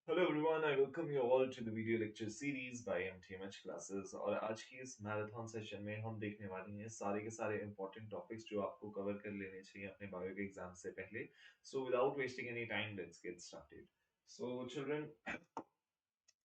Hello everyone, I welcome you all to the video lecture series by MTMH classes। और आज की इस marathon session में हम देखने वाले हैं सारे के सारे इंपॉर्टेंट टॉपिक्स जो आपको कवर कर लेने चाहिए अपने बायो के एग्जाम से पहले। So without wasting any time let's get started. So children,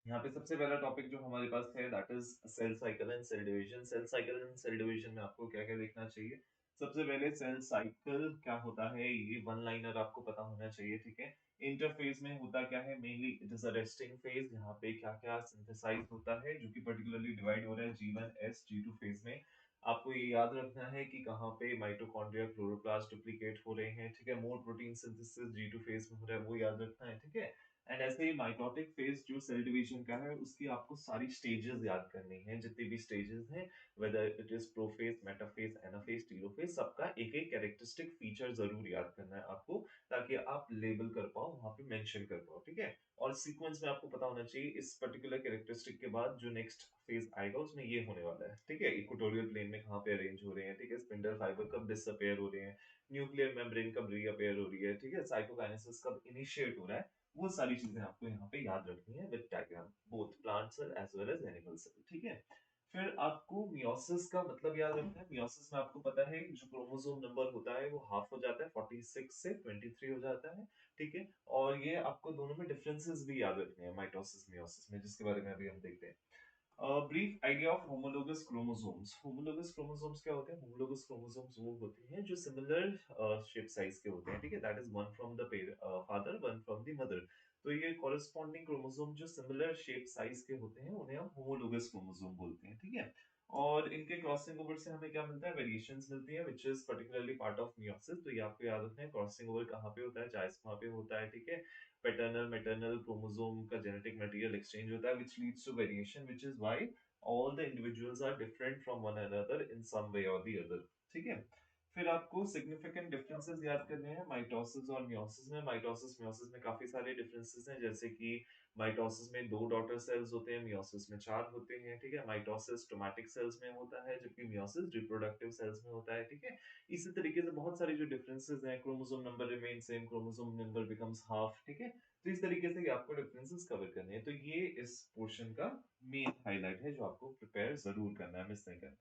यहाँ पे सबसे पहला टॉपिक जो हमारे पास है that is cell cycle and cell division. Cell cycle and cell division में आपको क्या क्या देखना चाहिए? सबसे पहले सेल साइकिल क्या होता है, ये वन लाइनर आपको पता होना चाहिए, ठीक है। इंटरफेज में होता क्या है, mainly it is a resting phase. यहाँ पे क्या क्या सिंथेसाइज होता है जो कि पर्टिकुलरली डिवाइड हो रहा है G1S G2 फेज में। आपको ये याद रखना है कि कहाँ पे माइटोकॉन्ड्रिया क्लोरोप्लास्ट डुप्लीकेट हो रहे हैं, ठीक है। More protein synthesis G2 phase में हो रहा है, वो याद रखना है, ठीक है। एंड ऐसे ही माइटोटिक फेज जो सेल डिवीजन का है उसकी आपको सारी स्टेजेस याद करनी है, जितनी भी स्टेजेस हैं, weather it is prophase, metaphase, anaphase, telophase, सबका एक एक कैरेक्टरिस्टिक फीचर जरूर याद करना है आपको, ताकि आप लेबल कर पाओ, वहां पे मेंशन कर पाओ, ठीक है। और सीक्वेंस में आपको पता होना चाहिए इस पर्टिकुलर कैरेक्टरिस्टिक के बाद जो नेक्स्ट फेज आएगा उसमें ये होने वाला है, ठीक है। इक्वेटोरियल प्लेन में कहाँ पे अरेंज हो रहे हैं, ठीक है। स्पिंडल फाइबर कब डिसअपेयर हो रहे हैं, न्यूक्लियर मेम्ब्रेन कब रीअपेयर हो रही है, ठीक है। साइटोकाइनेसिस कब इनिशिएट हो रहा है, वो सारी चीजें आपको यहाँ पे याद रखनी है with diagram, both plant cell as well as animal cell, ठीक है। फिर आपको मियोसिस का मतलब याद रखना है। मियोसिस में आपको पता है जो क्रोमोसोम नंबर होता है वो हाफ हो जाता है, 46 से 23 हो जाता है, ठीक है। और ये आपको दोनों में डिफरेंसेस भी याद रखने हैं माइटोसिस मियोसिस में, जिसके बारे में अभी हम देखते हैं। Brief idea of homologous chromosomes. Homologous chromosomes क्या होते हैं? होमोलोगस क्रोमोसोम्स वो होते हैं जो सिमिलर शेप साइज के होते हैं, ठीक है। That is one from the father, one from the mother. तो ये कॉरेस्पॉन्डिंग क्रोमोसोम जो सिमिलर शेप साइज के होते हैं उन्हें हम होमोलोगस क्रोमोसोम बोलते हैं, ठीक है। और इनके क्रॉसिंग ओवर से हमें क्या मिलता है? वेरिएशंस मिलती है, which is particularly part of meiosis. तो ये आपको याद रखना है, क्रॉसिंग ओवर कहाँ पे होता है? जाइस्मा पे होता है, ठीक है। पैटर्नल मैटरनल क्रोमोसोम का जेनेटिक मटेरियल एक्सचेंज होता है, which leads to variation, which is why all the individuals are different from one another in some way or the other, ठीक है। फिर आपको सिग्निफिकेंट डिफरेंसेस याद करने हैं माइटोसिस और मियोसिस में। माइटोसिस मियोसिस में काफी सारे डिफरेंसेस हैं, जैसे कि माइटोसिस में दो डॉटर सेल्स होते हैं, मियोसिस में चार होते हैं, ठीक है। माइटोसिस स्टोमेटिक सेल्स में होता है, जबकि मियोसिस रिप्रोडक्टिव सेल्स में होता है, ठीक है। इसी तरीके से बहुत सारे जो डिफरेंसेस हैं, chromosome number remain same, chromosome number becomes half, ठीक है। तो इस तरीके से आपको डिफरेंसेस कवर करने हैं। तो ये इस पोर्शन का मेन हाईलाइट है जो आपको प्रिपेयर जरूर करना है, मिस नहीं करना।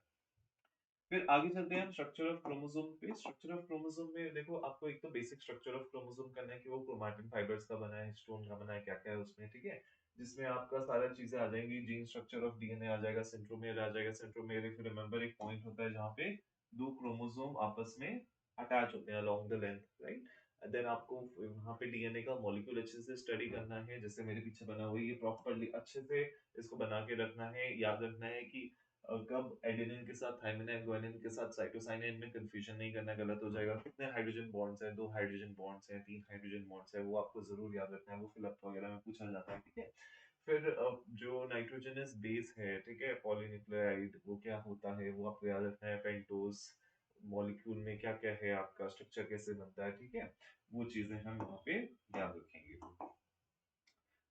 फिर आगे चलते हैं हम स्ट्रक्चर ऑफ क्रोमोसोम पे। स्ट्रक्चर ऑफ क्रोमोसोम में देखो, आपको एक तो बेसिक स्ट्रक्चर ऑफ क्रोमोसोम करना है कि वो क्रोमैटिन फाइबर्स का बना है, हिस्टोन का बना है, क्या क्या है उसमें, ठीक है। जिसमें आपका सारा चीजें आ जाएंगी, जीन स्ट्रक्चर ऑफ डीएनए आ जाएगा, सेंट्रोमियर आ जाएगा। सेंट्रोमियर इफ यू रिमेंबर एक पॉइंट होता है जहाँ पे दो क्रोमोसोम आपस में अटैच होते हैं along the length, right. Then आपको वहां पे डीएनए का मॉलिक्यूल अच्छे से स्टडी करना है, जैसे मेरे पीछे बना हुआ है, ये प्रॉपरली अच्छे से इसको बना के रखना है। याद रखना है कि कब एडेनिन के साथ थाइमिन है, गुआनिन के साथ साइटोसाइनिन में कंफ्यूजन नहीं करना, गलत हो जाएगा। कितने हाइड्रोजन बॉन्ड्स हैं? दो हाइड्रोजन बॉन्ड्स हैं, तीन हाइड्रोजन बॉन्ड्स हैं, वो आपको जरूर याद रखना है, वो फिलअप वगैरह में पूछा जाता है, ठीक है। फिर जो नाइट्रोजनस बेस है, ठीक है, पॉलीन्यूक्लियोटाइड, वो क्या होता है वो आपको याद रखना है। पेंटोस मॉलिक्यूल में क्या क्या है, आपका स्ट्रक्चर कैसे बनता है, ठीक है। वो चीजें हम यहाँ पे याद रखेंगे।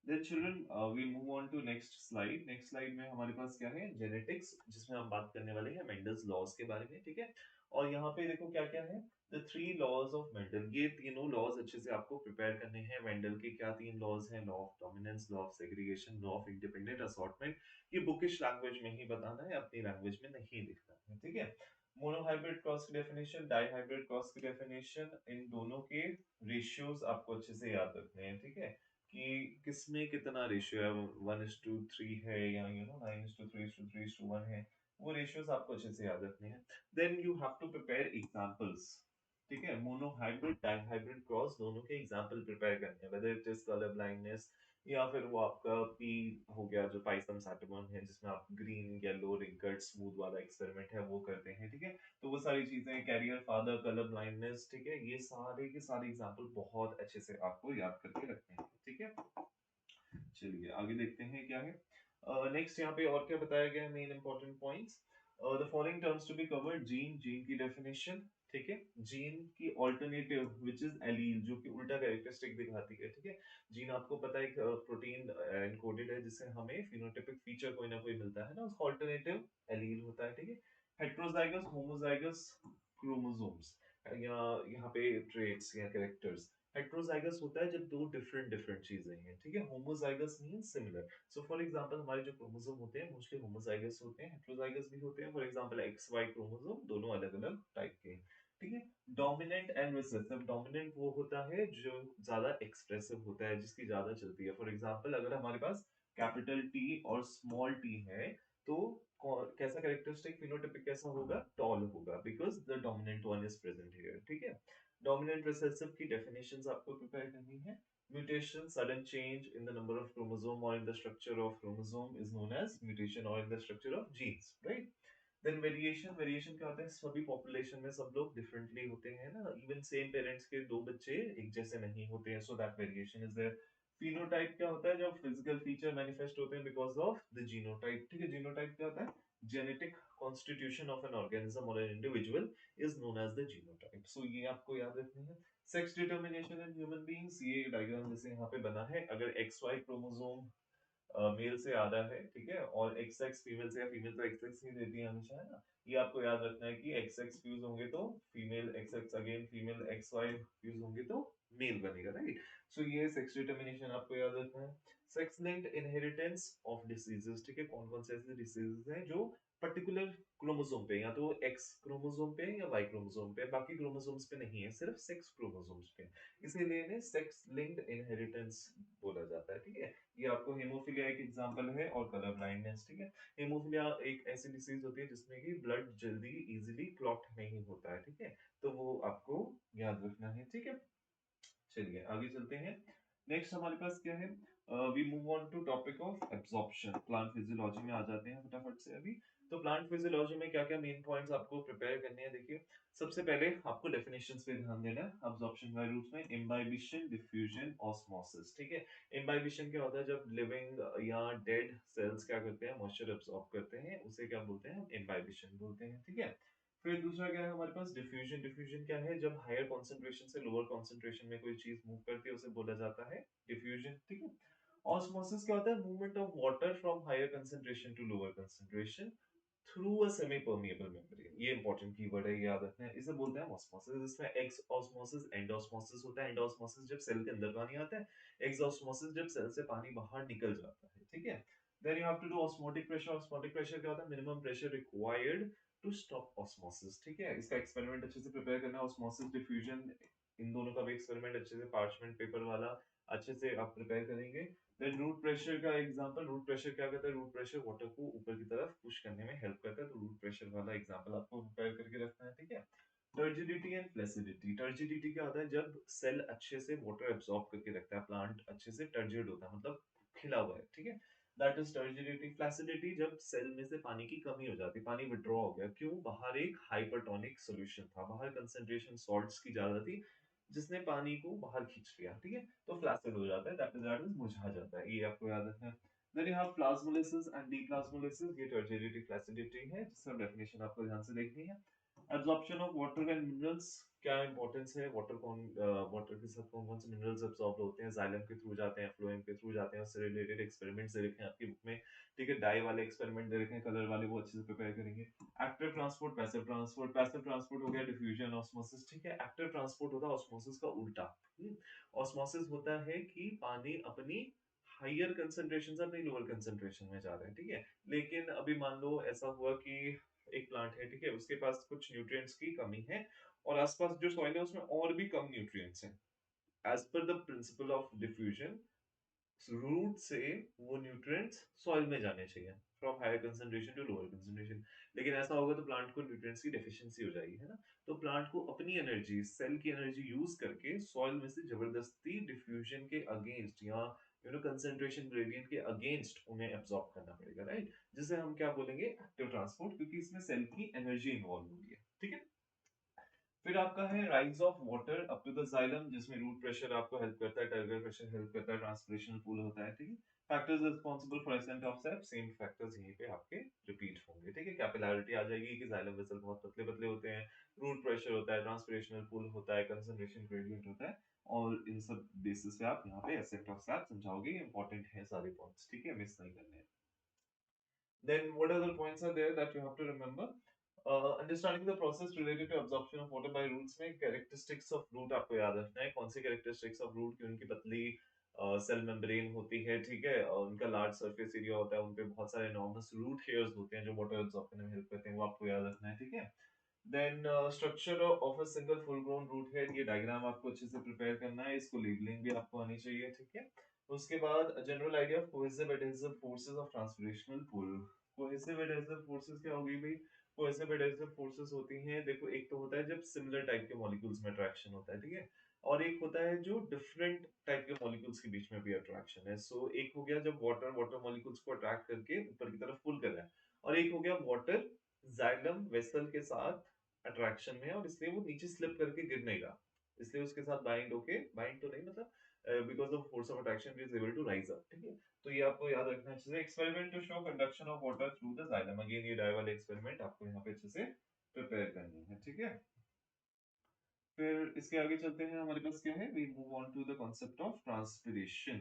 Then children, we move on to next slide। Next slide में हमारे पास क्या है? जेनेटिक्स, जिसमें हम बात करने वाले हैं मेंडल्स लॉज के बारे में, ठीक है। और यहाँ पे देखो क्या क्या है, the three laws of Mendel. ये तीनों लॉज अच्छे से आपको प्रिपेयर करने हैं। मेंडल के क्या तीन लॉज हैं? Law of dominance, law of segregation, law of independent assortment. ये बुकिश लैंग्वेज में ही बताना है, अपनी लैंग्वेज में नहीं लिखना है, ठीक है। मोनोहाइब्रिड क्रॉस की डेफिनेशन, डाइहाइब्रिड क्रॉस की डेफिनेशन, इन दोनों के रेशियोज आपको अच्छे से याद रखने हैं, ठीक है। कि किसमें कितना रेशियो है, 1:3 है या 9:3:3:1 है, वो रेशियोज आपको अच्छे से याद रखने हैं। Then you have to prepare examples, ठीक है। मोनोहाइब्रिड डाइहाइब्रिड क्रॉस दोनों के एग्जांपल प्रिपेयर करने हैं, weather it is colour blindness या फिर वो आपका पी हो गया जो पाइथन सैटिमन है, जिसमें आप ग्रीन येलो रिंकल्ड स्मूथ वाला एक्सपेरिमेंट है वो करते हैं, ठीक है। तो वो सारी चीजें, कैरियर फादर, कलर ब्लाइंडनेस, ठीक है, ये सारे के सारे एग्जांपल बहुत अच्छे से आपको याद करके रखने हैं, ठीक है। चलिए आगे देखते हैं क्या है। नेक्स्ट यहाँ पे और क्या बताया गया है, main important points. The following terms to be covered. Gene, gene की डेफिनेशन, ठीक है। जीन की ऑल्टरनेटिव विच इज एलील, जो कि उल्टा कैरेक्टरिस्टिक दिखाती है, ठीक है। जीन आपको पता है प्रोटीन एनकोडेड है, जिससे हमें फिनोटाइपिक फीचर कोई ना कोई मिलता है ना, उसका ऑल्टरनेटिव एलील होता है, ठीक है। हेट्रोजाइगस होमोजाइगस क्रोमोसोम्स, या यहाँ पे ट्रेट्स या कैरेक्टर्स। हेट्रोजाइगस होता है जब दो डिफरेंट डिफरेंट चीजें हैं, ठीक है। Homozygous means similar. So for example हमारे जो क्रोमोसोम होते हैं मोस्टली होमोजाइगस होते हैं, हेट्रोजाइगस भी होते हैं। For example X Y chromosome दोनों अलग अलग टाइप के हैं, ठीक है। डोमिनेंट एंड रिसेसिव, डोमिनेंट वो होता है जो ज्यादा एक्सप्रेसिव होता है, जिसकी ज्यादा चलती है। फॉर एग्जांपल अगर हमारे पास कैपिटल टी और स्मॉल टी है, तो कैसा कैरेक्टरिस्टिक फिनोटाइपिक कैसा होगा, टॉल होगा, because the dominant one is present here, ठीक है। डोमिनेंट रिसेसिव की डेफिनेशंस आपको प्रिपेयर करनी है। Mutation, sudden change in the number of chromosome और in the structure of chromosome is known as mutation और in the structure of genes, right. Then variation, variation क्या होता है, सभी पॉपुलेशन में सब लोग डिफरेंटली होते हैं ना, इवन सेम पेरेंट्स के दो बच्चे एक जैसे नहीं होते हैं, so that variation is there. Phenotype क्या होता है, जब फिजिकल फीचर मैनिफेस्ट होते हैं बिकॉज ऑफ द जीनोटाइप, ठीक है। जीनोटाइप क्या होता है, genetic constitution of an organism और an individual is known as the genotype. So ये आपको याद रखना है। Sex determination in human beings, ये डायग्राम जैसे यहाँ पे बना है, अगर एक्स वाई क्रोमोसोम मेल से आधा है, ठीक है, और एक्स एक्स फीमेल से, या फीमेल तो एक्स एक्स ही देती है हमेशा, है ना। ये आपको याद रखना है कि एक्स एक्स फ्यूज होंगे तो female X X, again female X Y fuse होंगे तो मेल बनेगा, राइट। सो ये सेक्स डिटर्मिनेशन आपको याद रखना है। Sex linked inheritance of diseases, ठीक है, कौन कौन से ऐसे डिसीजेस हैं जो पर्टिकुलर क्रोमोसोम पे, या तो एक्स क्रोमोसोम पे या वाई क्रोमोसोम पे, बाकी क्रोमोसोम्स पे नहीं है, सिर्फ सेक्स क्रोमोसोम्स पे, इसीलिए इन्हें सेक्स लिंक्ड इनहेरिटेंस बोला जाता है, ठीक है। ये आपको हेमोफीलिया एक एग्जांपल है, और कलर ब्लाइंडनेस, ठीक है। हेमोफीलिया एक ऐसी डिसीज होती है जिसमें कि ब्लड जल्दी इजीली क्लॉट नहीं होता है, ठीक है, तो वो आपको याद रखना है, ठीक है। चलिए आगे चलते हैं। नेक्स्ट हमारे पास क्या है, we move on to topic of absorption. Plant physiology में आ जाते हैं फटाफट से अभी। तो प्लांट फिजियोलॉजी में क्या क्या मेन पॉइंट्स आपको प्रिपेयर करने हैं, देखिए। सबसे पहले आपको डेफिनेशंस पे ध्यान देना है एब्जॉर्प्शन के रूप में। इम्बाइबिशन, डिफ्यूजन, ऑस्मोसिस, ठीक है। इम्बाइबिशन क्या होता है, जब लिविंग या डेड सेल्स क्या करते हैं, मॉइस्चर एब्जॉर्ब करते हैं, उसे क्या बोलते हैं, इम्बाइबिशन बोलते हैं, ठीक है। फिर दूसरा क्या है हमारे पास, डिफ्यूजन। डिफ्यूजन क्या है, जब हायर कॉन्सेंट्रेशन से लोअर कॉन्सेंट्रेशन में कोई चीज मूव करती है उसे बोला जाता है डिफ्यूजन, ठीक है। ऑस्मोसिस क्या होता है, movement of water from higher concentration to lower concentration through a semi permeable membrane. ये इंपॉर्टेंट कीवर्ड है, ये याद रखना है, इसे बोलते हैं ऑस्मोसिस। इसमें एक्स ऑस्मोसिस, एंड ऑस्मोसिस होता है। एंड ऑस्मोसिस जब सेल के अंदर पानी आता है, एक्स ऑस्मोसिस जब सेल से पानी बाहर निकल जाता है, ठीक है। Then you have to do osmotic pressure. Osmotic pressure क्या होता है, minimum pressure required to stop osmosis, ठीक है। इसका एक्सपेरिमेंट अच्छे से प्रिपेयर करना है, ऑस्मोसिस डिफ्यूजन, इन दोनों का भी एक्सपेरिमेंट अच्छे से पार्चमेंट पेपर वाला अच्छे से आप प्रिपेयर करेंगे। देन रूट प्रेशर का एग्जांपल, रूट प्रेशर क्या करता है, रूट प्रेशर वाटर को ऊपर की तरफ पुश करने में हेल्प करता है, तो रूट प्रेशर वाला एग्जांपल आपको प्रिपेयर करके रखना है, ठीक है। Turgidity and फ्लेसिडिटी। टर्जिडिटी क्या होता है, जब सेल अच्छे से वाटर एब्सॉर्ब करके रखता है, प्लांट अच्छे से टर्जिड होता है, मतलब खिला हुआ है, ठीक है, दैट इज टर्जिडिटी। फ्लैसिडिटी, जब सेल में से पानी की कमी हो जाती है, पानी विड्रॉ हो गया, क्यों, बाहर एक हाइपरटोनिक सॉल्यूशन था, बाहर कंसंट्रेशन सॉल्ट्स की ज्यादा थी, जिसने पानी को बाहर खींच लिया, ठीक है, तो फ्लैसिड हो जाता है, दैट इज मुरझा जाता है, ये आपको याद रखना है। Then you have plasmolysis and deplasmolysis, ये टर्जिडिटी फ्लैसिडिटी है, जिसका डेफिनेशन आपको ध्यान से देखनी है। Absorption of water and minerals, क्या इंपॉर्टेंस है, वाटर के साथ कौन कौन से मिनरल्स एब्सॉर्ब होते हैं, जाइलम के थ्रू जाते हैं, फ्लोएम के थ्रू जाते हैं, उससे रिलेटेड एक्सपेरिमेंट्स दे रखे हैं आपकी बुक में, ठीक है। डाई वाले एक्सपेरिमेंट दे रखे हैं, कलर वाले वो अच्छे से प्रिपेयर करेंगे। Active transport, passive transport. Passive transport हो गया डिफ्यूजन, ऑस्मोसिस, ठीक है। एक्टिव ट्रांसपोर्ट होता है ऑस्मोसिस का उल्टा। ऑस्मोसिस होता है कि पानी अपनी हायर कंसंट्रेशन से अपनी लोअर कंसंट्रेशन में जा रहा है, ठीक है। लेकिन अभी मान लो ऐसा हुआ कि एक प्लांट है, ठीक है, उसके पास कुछ न्यूट्रिएंट्स की कमी है, और आसपास जो सॉइल है उसमें और भी कम न्यूट्रिएंट्स हैं। As per the principle of diffusion, root से वो न्यूट्रिएंट्स सॉइल में जाने चाहिए, from higher concentration to lower concentration. लेकिन ऐसा होगा तो प्लांट को न्यूट्रिएंट्स की डेफिशिएंसी हो जाएगी, है ना। तो प्लांट को अपनी एनर्जी, सेल की एनर्जी यूज करके सॉइल में से जबरदस्ती डिफ्यूजन के अगेंस्ट, या कंसंट्रेशन ग्रेडियंट के अगेंस्ट उन्हें एब्सॉर्ब करना पड़ेगा, राइट। जिसे हम क्या बोलेंगे, एक्टिव ट्रांसपोर्ट, क्योंकि इसमें सेल की एनर्जी इन्वॉल्व होगी, ठीक है। फिर आपका है rise of water up to the xylem, जिसमें रूट प्रेशर आपको हेल्प करता है, टर्गर प्रेशर हेल्प करता है, ट्रांसपिरेशनल पूल होता है, ठीक है। Factors responsible for ascent of sap, same factors यहीं पे आपके रिपीट होंगे, ठीक है। कैपिलैरिटी आ जाएगी कि जाइलम वेसल बहुत पतले पतले होते हैं, रूट प्रेशर होता है, ट्रांसपिरेशनल पूल होता है, कंसंट्रेशन ग्रेडियंट होता है, और इन सब बेसिस पे आप यहाँ पे असेंट ऑफ सेप समझाओगे। इंपॉर्टेंट है सारे पॉइंट्स, ठीक है, मिस नहीं करने हैं। Then what other points are there that you have to remember? Understanding the process related to absorption of water by roots में कैरेक्टरिस्टिक्स ऑफ रूट आपको याद रखना है। कौन सी कैरेक्टरिस्टिक्स ऑफ रूट की उनकी पतली सेल मेम्ब्रेन होती है, ठीक है, और उनका लार्ज सरफेस एरिया होता है, उन पे बहुत सारे एनॉर्मस रूट हेयर्स होते हैं जो वाटर एब्जॉर्ब करने में हेल्प करते हैं, वो आपको याद रखना है, ठीक है। Then structure of a single full grown root head, ये डायग्राम आपको अच्छे से प्रिपेयर करना है, इसको लेबलिंग भी आपको आनी चाहिए, ठीक है। उसके बाद general idea of cohesive adhesive forces of translational pull. Cohesive adhesive forces क्या होगी भाई? कोहेसिव एडहेसिव फोर्सेस होती हैं, देखो, एक तो होता है जब सिमिलर टाइप के मॉलिक्यूल्स में अट्रैक्शन होता है, ठीक है, और एक होता है जो डिफरेंट टाइप के मॉलिक्यूल्स के बीच में भी अट्रैक्शन है। सो एक हो गया जब वाटर वाटर मॉलिक्यूल्स को अट्रैक्ट करके ऊपर की तरफ पुल कर रहा है, और एक हो गया वाटर जाइलम वेसल के साथ अट्रैक्शन में है, और इसलिए वो नीचे स्लिप करके गिर नहीं रहा, इसलिए उसके साथ बाइंड होके, बाइंड तो नहीं मतलब because of force of attraction is able to rise up, ठीक है। तो ये आपको याद रखना है अच्छे से। Experiment to show conduction of water through the xylem, again ये डाई वाले एक्सपेरिमेंट आपको यहाँ पे अच्छे से प्रिपेयर करनी है, ठीक है। फिर इसके आगे चलते हैं, हमारे पास क्या है, we move on to the concept of transpiration.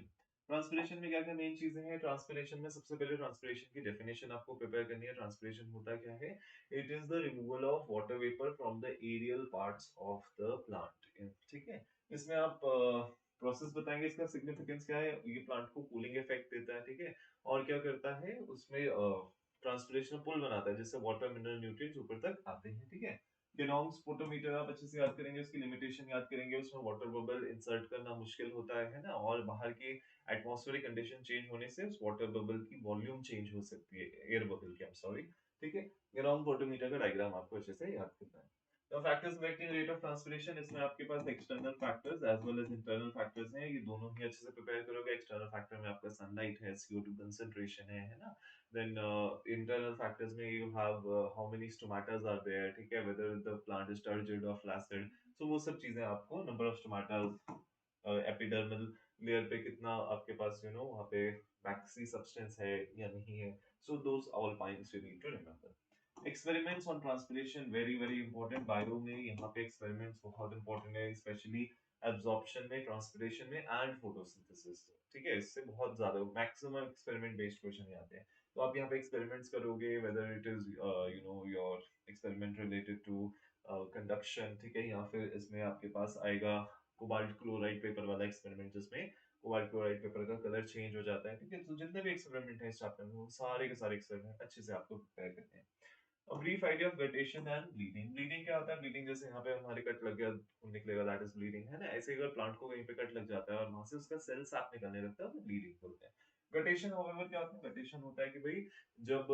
Transpiration में क्या क्या मेन चीजें हैं? ट्रांसपिरेशन में सबसे पहले ट्रांसपिरेशन की डेफिनेशन आपको प्रिपेयर करनी है। ट्रांसपिरेशन होता क्या है? It is the removal of water vapour from the aerial parts of the plant, ठीक है। इसमें आप प्रोसेस बताएंगे, इसका सिग्निफिकेंस क्या है, ये प्लांट को कूलिंग इफेक्ट देता है, ठीक है, और क्या करता है उसमें ट्रांसपिरेशन पुल बनाता है जिससे वाटर मिनरल न्यूट्रिएंट्स ऊपर तक आते हैं, ठीक है। डेनॉन्ग स्पोटोमीटर आप अच्छे से याद करेंगे, उसकी लिमिटेशन याद करेंगे, उसमें वाटर बबल इंसर्ट करना मुश्किल होता है ना, और बाहर की एटमॉस्फेरिक कंडीशन चेंज होने से उस वाटर बबल की वॉल्यूम चेंज हो सकती है, एयर बबल की, आई एम सॉरी, ठीक है। डेनॉन्ग स्पोटोमीटर का डायग्राम आपको अच्छे से याद करना है। The factors affecting rate of transpiration, इसमें आपके पास external factors as well as internal factors हैं, ये दोनों ही अच्छे से प्रिपेयर करोगे। एक्सटर्नल फैक्टर में आपका सनलाइट है, CO2 कंसंट्रेशन है ना। Then internal factors में you have how many stomatas are there, ठीक है, whether the plant is turgid or flaccid, so वो सब चीजें आपको, number of stomatas, epidermal layer पे कितना आपके पास वहाँ पे वैक्सी सब्सटेंस है या नहीं है, so those all points you need to remember. Experiments on transpiration very very important, bio में यहाँ पे एक्सपेरिमेंट्स बहुत इंपॉर्टेंट है, स्पेशली एब्जॉर्प्शन में, ट्रांसपिरेशन में एंड फोटोसिंथेसिस, ठीक है, इससे बहुत ज्यादा मैक्सिमम एक्सपेरिमेंट बेस्ड क्वेश्चन आते हैं। तो आप यहाँ पे एक्सपेरिमेंट्स करोगे, whether it is your experiment related to conduction, ठीक है, या फिर इसमें आपके पास आएगा कोबाल्ट क्लोराइड पेपर वाला एक्सपेरिमेंट, जिसमें कोबाल्ट क्लोराइड पेपर का कलर चेंज हो जाता है, ठीक है। तो जितने भी एक्सपेरिमेंट है इस चैप्टर में, वो सारे के सारे एक्सपेरिमेंट अच्छे से आपको प्रिपेयर करते हैं। अब brief idea of guttation and bleeding. Bleeding क्या होता है? ब्लीडिंग जैसे यहाँ पे हमारे कट लग गया, खून निकलेगा, दैट इज ब्लीडिंग, है ना। ऐसे अगर प्लांट को कहीं पे कट लग जाता है और वहां से उसका सेल साफ निकलने लगता है तो ब्लीडिंग बोलते हैं। गटेशन हाउएवर क्या होता है? गटेशन होता है कि भाई जब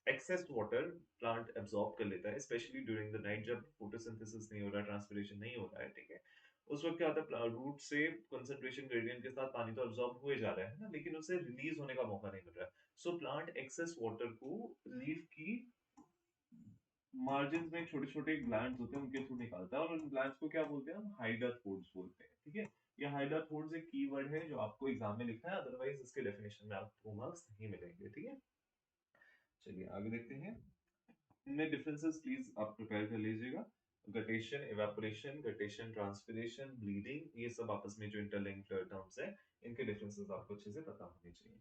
एक्सेस वाटर प्लांट एब्जॉर्ब कर लेता है, स्पेशली ड्यूरिंग द नाइट, जब फोटोसिंथेसिस नहीं हो रहा, ट्रांसपिरेशन नहीं हो रहा है, ठीक है, उस वक्त क्या होता है, रूट से कंसंट्रेशन ग्रेडियंट के साथ पानी तो एब्जॉर्ब हुए जा रहा है ना, लेकिन उसे रिलीज होने का मौका नहीं मिल रहा है। सो प्लांट एक्सेस वाटर को लीफ की मार्जिन में छोटे छोटे ग्लैंड्स होते हैं, उनके थ्रू निकालता है, और उन ग्लैंड्स को क्या बोलते हैं? हम हाइडाथोड्स बोलते हैं, ठीक है। ये हाइडाथोड्स एक कीवर्ड है जो आपको एग्जाम में लिखना है, अदरवाइज इसके डेफिनेशन में आपको मार्क्स नहीं मिलेंगे, ठीक है। चलिए आगे देखते हैं, इनमें डिफरेंसेस प्लीज आप प्रिपेयर कर लीजिएगा। Guttation, evaporation, guttation, transpiration, bleeding, ये सब आपस में जो इंटरलिंक्ड टर्म्स है, इनके डिफरेंसेस आपको अच्छे से पता होने चाहिए।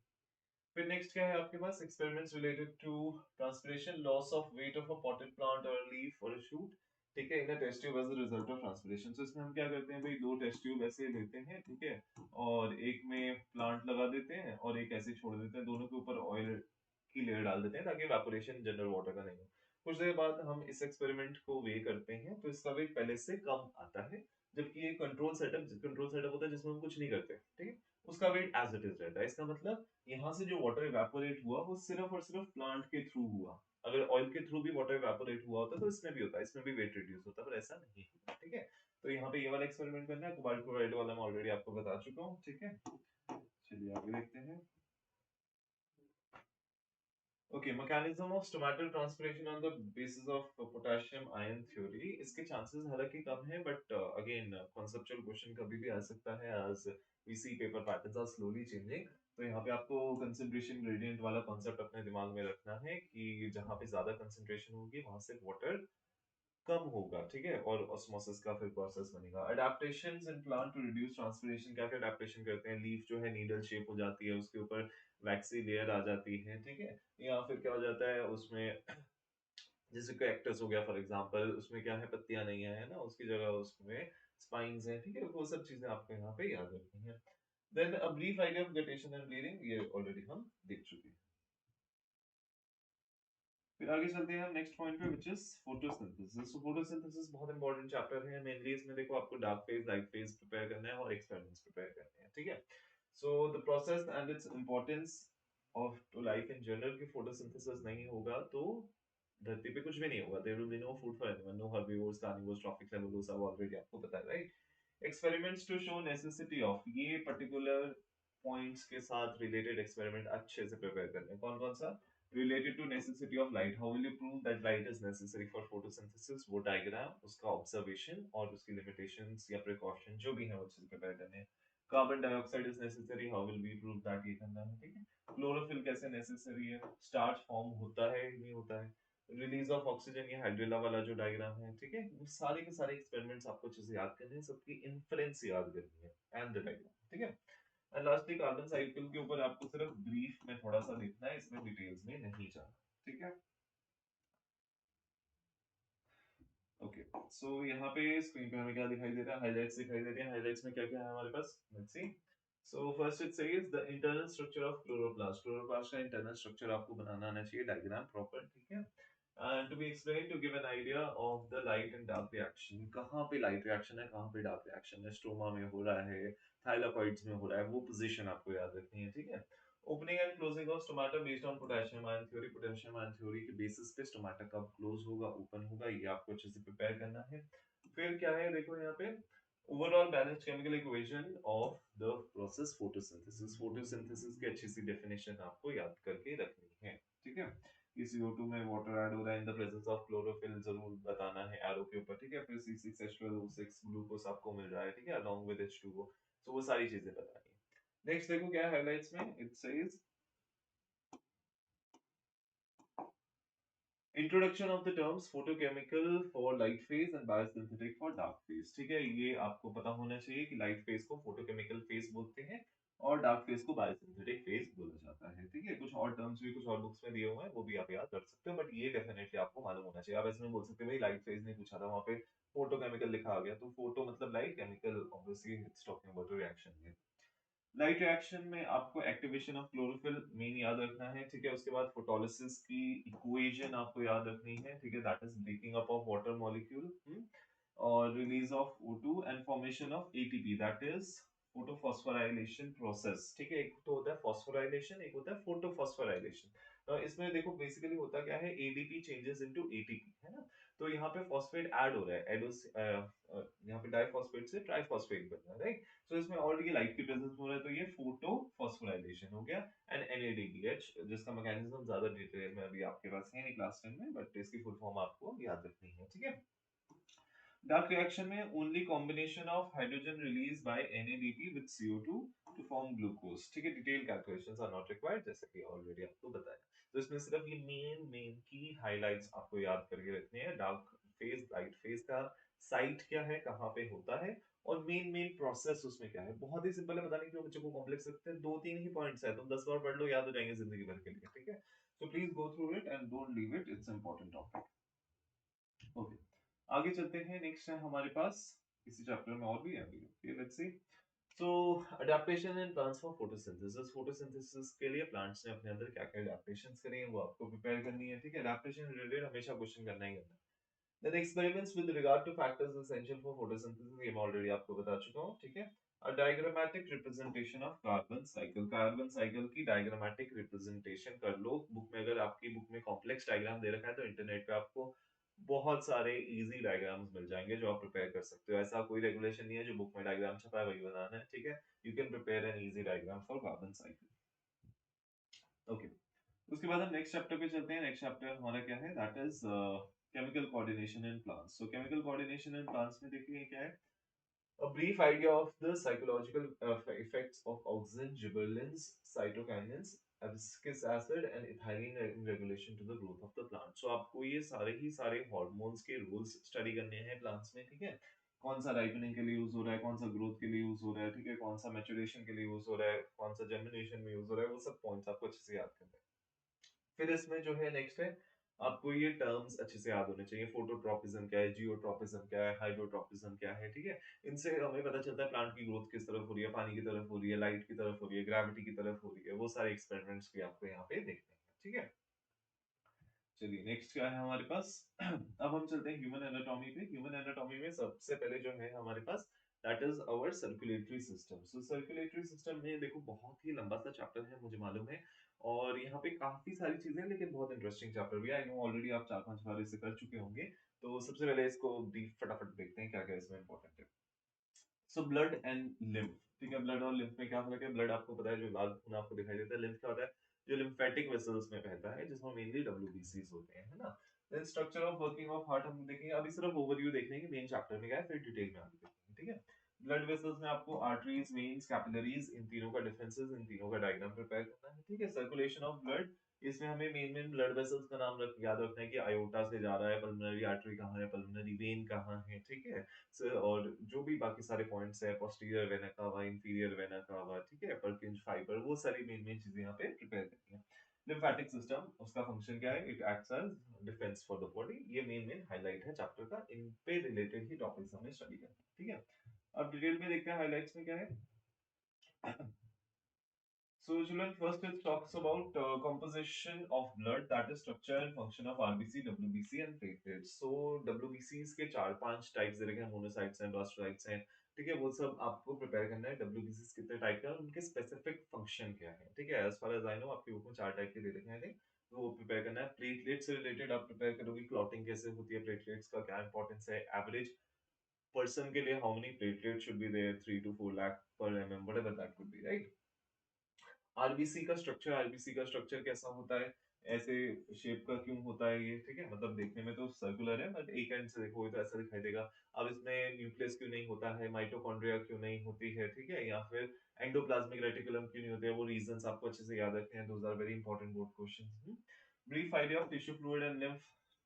फिर नेक्स्ट क्या है आपके पास? Experiments related to transpiration, loss of weight of a potted plant और लीफ और शूट, ठीक है, in a test tube as a result of transpiration. तो इसमें हम क्या करते हैं भाई, दो टेस्ट ट्यूब ऐसे लेते हैं, ठीक है, और एक में प्लांट लगा देते हैं और एक ऐसे छोड़ देते हैं, दोनों के ऊपर ऑयल की लेयर डाल देते हैं ताकि इवेपोरेशन जनरल वाटर का नहीं हो। कुछ देर बाद हम इस एक्सपेरिमेंट को वे करते हैं तो इसका वेट पहले से कम आता है, जबकि ये कंट्रोल सेटअप होता है जिसमें हम कुछ नहीं करते, ठीक है, उसका वेट एज इट इज रहता है। इसका मतलब यहाँ से जो वाटर इवेपोरेट हुआ वो सिर्फ और सिर्फ प्लांट के थ्रू हुआ। अगर ऑयल के थ्रू भी वाटर इवेपोरेट हुआ होता तो इसमें भी होता, इसमें भी वेट रिड्यूस होता, पर ऐसा नहीं होता, ठीक है। तो यहाँ पे ये वाला एक्सपेरिमेंट करना है, कोबाल्ट क्लोराइड वाला मैं ऑलरेडी आपको बता चुका हूँ, ठीक है। चलिए आगे देखते हैं। Okay, mechanism of stomatal transpiration on the basis of potassium ion theory. इसके चांसेस हालांकि कम है, बट अगेन कॉन्सेप्चुअल क्वेश्चन कभी भी आ सकता है, as we see paper patterns are slowly changing. तो यहाँ पे आपको कंसंट्रेशन ग्रेडियंट वाला कॉन्सेप्ट अपने दिमाग में रखना है कि जहाँ पे ज्यादा कंसंट्रेशन होगी वहां से वाटर कम होगा, ठीक है, और ऑस्मोसिस का फिर प्रोसेस बनेगा। Adaptations in plant to reduce transpiration, क्या क्या अडेप्टेशन करते हैं? लीफ जो है नीडल शेप हो जाती है, उसके ऊपर वैक्सी लेयर आ जाती है, ठीक है, या फिर क्या हो जाता है उसमें जैसे कैक्टस हो गया फॉर एग्जांपल, उसमें क्या है, पत्तियां नहीं है ना, उसकी जगह उसमें स्पाइन्स हैं, ठीक है, वो सब चीजें आपको यहाँ पे याद रखनी है। Then a brief idea of guttation and bleeding, ये ऑलरेडी हम देख चुके हैं। फिर आगे चलते हैं हम नेक्स्ट पॉइंट पे, which is photosynthesis. So photosynthesis बहुत इंपॉर्टेंट चैप्टर है। मेनली इसमें देखो आपको dark phase, light phase prepare करना है और एक्सपेरिमेंट्स प्रिपेयर करने हैं, ठीक है। So the process and its importance of to life in general, की फोटोसिंथेसिस नहीं होगा तो धरती पे कुछ भी नहीं होगा। There will be no food for anyone, no herbivores, carnivores, trophic level, वो सब ऑलरेडी आपको पता है, right. Experiments to show necessity of, ये पर्टिकुलर पॉइंट्स के साथ रिलेटेड एक्सपेरिमेंट अच्छे से प्रिपेयर करने हैं। कौन कौन सा? related to necessity of light, how will you prove that light is necessary for photosynthesis, वो डायग्राम, उसका ऑब्जर्वेशन और उसकी लिमिटेशंस या प्रिकॉशन जो भी है वो चीज प्रिपेयर करने हैं। Carbon dioxide is necessary, how will we prove that, ये करना है, ठीक है। क्लोरोफिल कैसे नेसेसरी है, स्टार्च फॉर्म होता है नहीं होता है, रिलीज ऑफ ऑक्सीजन, ये हाइड्रेला वाला जो डायग्राम है, ठीक है। वो सारे के सारे एक्सपेरिमेंट्स आपको अच्छे से याद करने हैं, सबकी इन्फ्रेंस याद करनी है एंड द डायग्राम, ठीक है। एंड लास्टली कार्बन साइकिल के ऊपर आपको सिर्फ ब्रीफ में थोड़ा सा देखना है, इसमें डिटेल्स में नहीं जाना, ठीक है। ओके, सो यहाँ पे स्क्रीन पे हमें क्या दिखाई दे रहा है, हाइलाइट्स दिखाई दे रहे हैं। हाइलाइट्स में क्या क्या है हमारे पास, let's see. So first it says the internal structure of chloroplast, chloroplast का इंटरनल स्ट्रक्चर आपको बनाना आना चाहिए, डायग्राम प्रॉपर, ठीक है। And to be explain to give an idea of the light and dark reaction, कहाँ पे लाइट रिएक्शन है, कहाँ पे डार्क रिएक्शन है, स्ट्रोमा में हो रहा है, थाइलाकॉइड्स में हो रहा है, वो पोजीशन आपको याद रखनी है, ठीक है। Opening and closing of stomata based on potassium ion theory, potassium ion theory के बेसिस पे स्टोमाटा कब क्लोज होगा, ओपन होगा, ये आपको अच्छे से प्रिपेयर करना है। फिर क्या है, देखो यहाँ पे overall balanced chemical equation of the process photosynthesis, photosynthesis की अच्छी सी डेफिनेशन आपको याद करके रखनी है, ठीक है। कि CO2 में वाटर ऐड हो रहा है in the presence of chlorophyll, जरूर बताना है एरो के ऊपर, ठीक है। फिर C6H12O6 ग्लूकोज आपको मिल रहा है, ठीक है, अलोंग विद H2O, तो वो सारी चीजें बतानी है। नेक्स्ट देखो क्या है हाइलाइट्स में, it says introduction of the terms photochemical for light phase and biosynthetic for dark phase, ठीक है। ये आपको पता होना चाहिए कि लाइट फेज को फोटोकेमिकल फेज बोलते हैं और डार्क फेज को बायोसिंथेटिक फेज बोला जाता है, ठीक है। कुछ और टर्म्स भी कुछ और बुक्स में दिए हुए हैं, वो भी आप याद रख सकते हो, बट ये डेफिनेटली आपको मालूम होना चाहिए। आप ऐसे में बोल सकते हो भाई लाइट फेज नहीं पूछा था, वहां पे फोटोकेमिकल लिखा आ गया, तो फोटो मतलब light, chemical obviously it's talking about reaction. Light reaction में आपको एक्टिवेशन ऑफ क्लोरोफिल मेन याद रखना है, ठीक है। उसके बाद फोटोलिसिस की इक्वेशन आपको याद रखनी है, ठीक है, that is breaking up of water molecule, और release of O2 and formation of ATP, that is photophosphorylation process, ठीक है। एक तो होता है फॉस्फोराइलेशन, एक होता है फोटोफॉस्फोराइलेशन। इसमें देखो बेसिकली होता क्या है, ADP चेंजेस इनटू ATP, है ना। तो यहाँ पे फॉस्फेट ऐड हो रहा है, यहाँ पे डाइफॉस्फेट से ट्राइफॉस्फेट बन रहा है, राइट। तो इसमें ऑलरेडी लाइट की प्रेजेंस हो रहा है, तो ये फोटो फॉस्फोराइलेशन हो गया। एंड NADPH, जिसका मैकेनिज्म ज्यादा डिटेल में अभी आपके पास है नहीं क्लास 10 में, बट इसकी फुल फॉर्म आपको याद रखनी है, ठीक है। डार्क रिएक्शन में only combination of hydrogen release by NADP with CO2 to form glucose, ठीक है। Detail calculations are not required, जैसे कि ऑलरेडी आपको बताया। तो इसमें सिर्फ ये मेन मेन की हाइलाइट्स आपको याद करके रखनी है। डार्क फेज, लाइट फेज का साइट क्या है, कहाँ पे होता है, और मेन मेन प्रोसेस उसमें क्या है। बहुत ही सिंपल है, बताने के लिए बच्चों को कॉम्प्लेक्स लगते हैं, दो तीन ही पॉइंट्स है, तुम 10 बार पढ़ लो, याद हो जाएंगे जिंदगी भर के लिए, ठीक है। So please go through it and don't leave it, it's important topic. Okay, आगे चलते हैं। नेक्स्ट है हमारे पास, इसी चैप्टर में और भी है, let's see. So adaptation in plants for photosynthesis, photosynthesis के लिए प्लांट्स ने अपने अंदर क्या क्या अडेप्टेशंस करी हैं, वो आपको प्रिपेयर करनी है, ठीक है। अडेप्टेशन रिलेटेड हमेशा क्वेश्चन करना ही करना है। Then experiments with regard to factors essential for photosynthesis, ये मैं ऑलरेडी आपको बता चुका हूँ, ठीक है। A diagrammatic representation of carbon cycle, carbon cycle की डायग्रामेटिक रिप्रेजेंटेशन कर लो। बुक में, अगर आपकी बुक में कॉम्प्लेक्स डायग्राम दे रखा है, तो इंटरनेट पे आपको बहुत सारे इजी डायग्राम्स मिल जाएंगे जो आप प्रिपेयर कर सकते हो। ऐसा कोई रेगुलेशन नहीं है, जो बुक में डायग्राम छपा है वही बनाना है, ठीक है। You can prepare an easy diagram for carbon cycle, okay. उसके बाद हम नेक्स्ट चैप्टर पे चलते हैं। नेक्स्ट चैप्टर हमारा क्या है, that is chemical coordination in plants. So chemical coordination in plants में देखिए क्या है, a brief idea of the psychological effects of oxygen, gibberellins, cytokinins, abscisic acid and ethylene in regulation to the growth of the plant. So आपको ये सारे ही सारे hormones के rules study करने हैं प्लांट्स में, ठीक है। कौन सा राइपनिंग के लिए यूज हो रहा है, कौन सा ग्रोथ के लिए यूज हो रहा है, ठीक है, कौन सा मैच्योरेशन के लिए यूज हो रहा है, कौन सा जर्मिनेशन में यूज हो रहा है, वो सब पॉइंट्स आपको अच्छे से याद करने हैं। फिर इसमें जो है नेक्स्ट है आपको ये टर्म्स अच्छे से याद होने चाहिए। फोटोट्रॉपिज्म क्या है, जियोट्रॉपिज्म क्या है, हाइड्रोट्रॉपिज्म क्या है, ठीक है। इनसे हमें पता चलता है प्लांट की ग्रोथ किस तरफ हो रही है, पानी की तरफ हो रही है, लाइट की तरफ हो रही है, ग्रेविटी की तरफ हो रही है। वो सारे एक्सपेरिमेंट्स भी आपको यहाँ पे देखने हैं, ठीक है। चलिए नेक्स्ट क्या है हमारे पास। अब हम चलते हैं ह्यूमन एनाटॉमी पे। ह्यूमन एनाटॉमी में सबसे पहले जो है हमारे पास that is our circulatory system. So circulatory system में देखो बहुत ही लंबा सा चैप्टर है, मुझे मालूम है, और यहाँ पे काफी सारी चीजें हैं, लेकिन बहुत इंटरेस्टिंग चैप्टर भी है। आई नो ऑलरेडी आप 4-5 बार इसे कर चुके होंगे। तो सबसे पहले इसको ब्रीफ फटाफट देखते हैं क्या क्या इसमें इंपॉर्टेंट है। सो ब्लड एंड लिम्फ, ठीक है। ब्लड और लिम्फ में क्या फर्क है। ब्लड आपको पता है जो लाल खून आपको दिखाई देता है। लिम्फ क्या होता है, जो लिम्फेटिक वेसल्स में बहता है, जिसमें मेनली डब्ल्यूबीसीज होते हैं, है ना। Then structure of working of heart हम देखेंगे। अभी सिर्फ ओवरव्यू देख लेंगे, मेन चैप्टर में क्या है, फिर डिटेल में आगे देखेंगे, ठीक है। ब्लड वेसल्स में आपको आर्टरीज, वेन्स, कैपिलरीज, इन तीनों का डिफरेंसेस, इन तीनों का डायग्राम प्रिपेयर करना है, ठीक है। सर्कुलेशन ऑफ ब्लड, इसमें हमें मेन मेन ब्लड वेसल्स का नाम याद रखना है कि आयोटा से जा रहा है, पल्मोनरी आर्टरी कहाँ है, पल्मोनरी वेन कहाँ है, ठीक है। और जो भी बाकी सारे पॉइंट्स है, posterior vena cava, inferior vena cava, ठीक है, पर्किंज फाइबर, वो सारी मेन मेन चीजें यहाँ पे प्रिपेयर करनी है। लिम्फेटिक सिस्टम, उसका फंक्शन क्या है, it acts as defence for the body. ये मेन मेन हाईलाइट है चैप्टर का, इन पे रिलेटेड ही टॉपिक्स हमें स्टडी करना है, ठीक है। अब डिटेल में देखते हैं हाईलाइट्स में क्या है। So, children, first it talks about composition of blood, that is structure and function of RBC, WBC and platelets. So, WBCs के 4-5 टाइप्स दे रखे हैं, मोनोसाइट्स हैं, ब्लास्टोसाइट्स हैं, ठीक है। वो सब आपको प्रिपेयर करना है। WBCs कितने टाइप के हैं और उनके स्पेसिफिक फंक्शन क्या है, ठीक है। As far as I know आपकी बुक में 4 टाइप के दे रखे हैं, ठीक। तो वो प्रिपेयर करना है। प्लेटलेट से रिलेटेड आप प्रिपेयर करोगे, क्लॉटिंग कैसे होती है, प्लेटलेट्स का क्या इंपॉर्टेंस है, एवरेज पर्सन के लिए how many platelet should be there, 3 to 4 lakh per mm, whatever that could be, right. RBC का स्ट्रक्चर, आरबीसी का स्ट्रक्चर कैसा होता है, ऐसे शेप का क्यों होता है ये, ठीक है। मतलब देखने में तो सर्कुलर है, बट एक एंड से देखोगे तो ऐसा दिखाई देगा। अब इसमें न्यूक्लियस क्यों नहीं होता है, माइटोकॉन्ड्रिया क्यों नहीं होती है, ठीक है, या फिर एंडोप्लाज्मिक रेटिकुलम क्यों नहीं होते हैं, वो रीजंस आपको अच्छे से याद रखने हैं। Those are very important board questions. Brief idea of tissue fluid and lymph,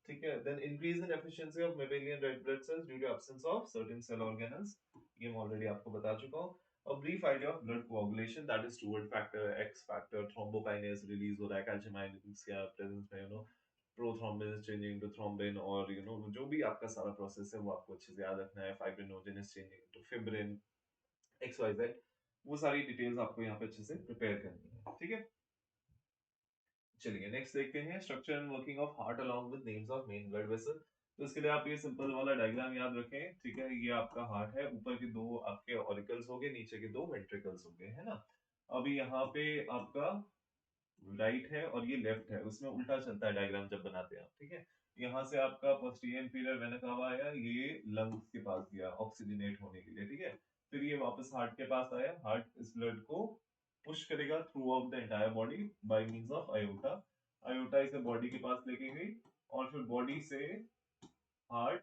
ठीक है। Then increase in efficiency of mammalian red blood cells due to absence of certain cell organelles, ये मैं ऑलरेडी आपको बता चुका हूँ। A brief idea of blood coagulation, that is Stewart factor, X factor, thrombokinase release हो रहा है, calcium ions के presence में, prothrombin is changing into thrombin, और जो भी आपका सारा प्रोसेस है वो आपको अच्छे से याद रखना है। fibrinogen is changing into fibrin, XYZ, वो सारी डिटेल्स आपको यहाँ पे अच्छे से प्रिपेयर करनी है, ठीक है। चलिए नेक्स्ट देखते हैं structure and working of heart along with names of main blood vessel. तो इसके लिए आप ये सिंपल वाला डायग्राम याद रखें, ठीक है। ये आपका हार्ट है, ऊपर के दो आपके ऑरिकल्स हो गए, नीचे के दो वेंट्रिकल्स हो गए, है ना। अभी यहाँ पे आपका राइट है और ये लेफ्ट है, उसमें उल्टा चलता है डायग्राम जब बनाते हैं आप, ठीक है। यहाँ से आपका पोस्टीरियर इंफीरियर वेना कावा आया, ये लंग्स के पास गया ऑक्सीजनेट होने के लिए, ठीक है। फिर ये वापस हार्ट के पास आया, हार्ट इस ब्लड को पुश करेगा through out the entire body by means of iota. Iota इसे बॉडी के पास लेके गई, और फिर बॉडी से हार्ट